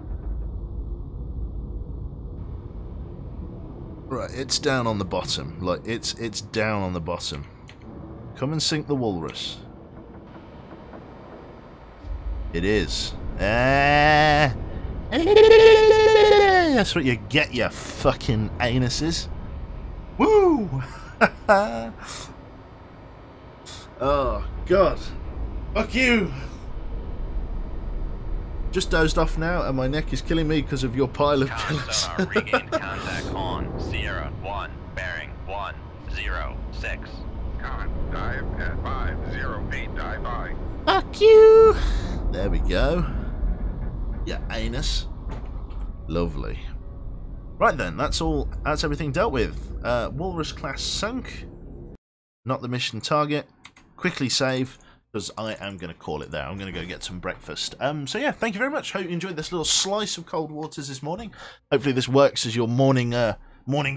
Right, it's down on the bottom. Like, it's down on the bottom. Come and sink the walrus. It is. That's what you get, you fucking anuses. Woo! Oh, God. Fuck you! Just dozed off now, and my neck is killing me because of your pile of Con pillows. sonar, regained contact on Sierra 1, bearing 106. Con, dive at 50 feet, dive by. Fuck you! There we go. Yeah, anus. Lovely. Right then, that's everything dealt with. Walrus class sunk. Not the mission target. Quickly save, because I am going to call it there. I'm going to go get some breakfast. So yeah, thank you very much. Hope you enjoyed this little slice of Cold Waters this morning. Hopefully this works as your morning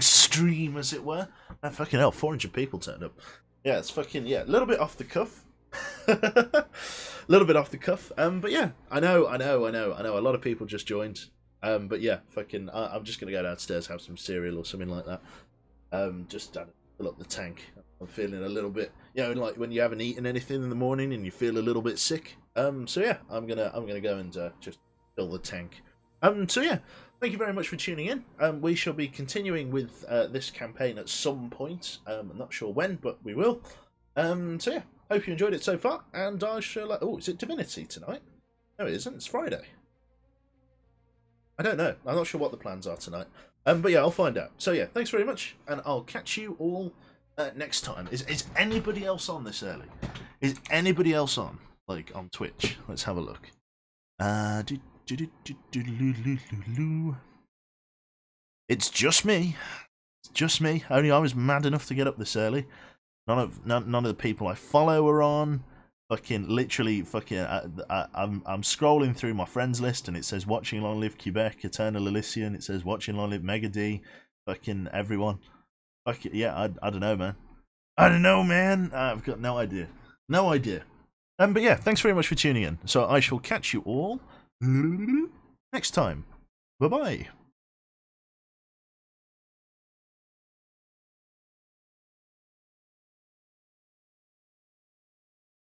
stream, as it were. Fucking hell, 400 people turned up. Yeah, it's fucking, yeah, a little bit off the cuff. A little bit off the cuff. But yeah, I know. A lot of people just joined. But yeah, fucking, I'm just going to go downstairs, have some cereal or something like that. Just fill up the tank. I'm feeling a little bit, you know, like when you haven't eaten anything in the morning and you feel a little bit sick. So yeah, I'm gonna go and just fill the tank. So yeah, thank you very much for tuning in. We shall be continuing with this campaign at some point. I'm not sure when, but we will. So yeah, hope you enjoyed it so far, and I shall. Oh, is it Divinity tonight? No, it isn't. It's Friday. I don't know. I'm not sure what the plans are tonight. But yeah, I'll find out. So yeah, thanks very much, and I'll catch you all next time. Is anybody else on this early? Is anybody else on, like, on Twitch? Let's have a look. It's just me. It's just me. Only I was mad enough to get up this early. None of the people I follow are on. Fucking literally, fucking. I'm scrolling through my friends list and it says watching Long Live Quebec, Eternal Elysian. It says watching Long Live Mega D. Fucking everyone. Fuck it, yeah. I don't know, man. I don't know, man. I've got no idea. No idea. But yeah, thanks very much for tuning in. So I shall catch you all next time. Bye bye.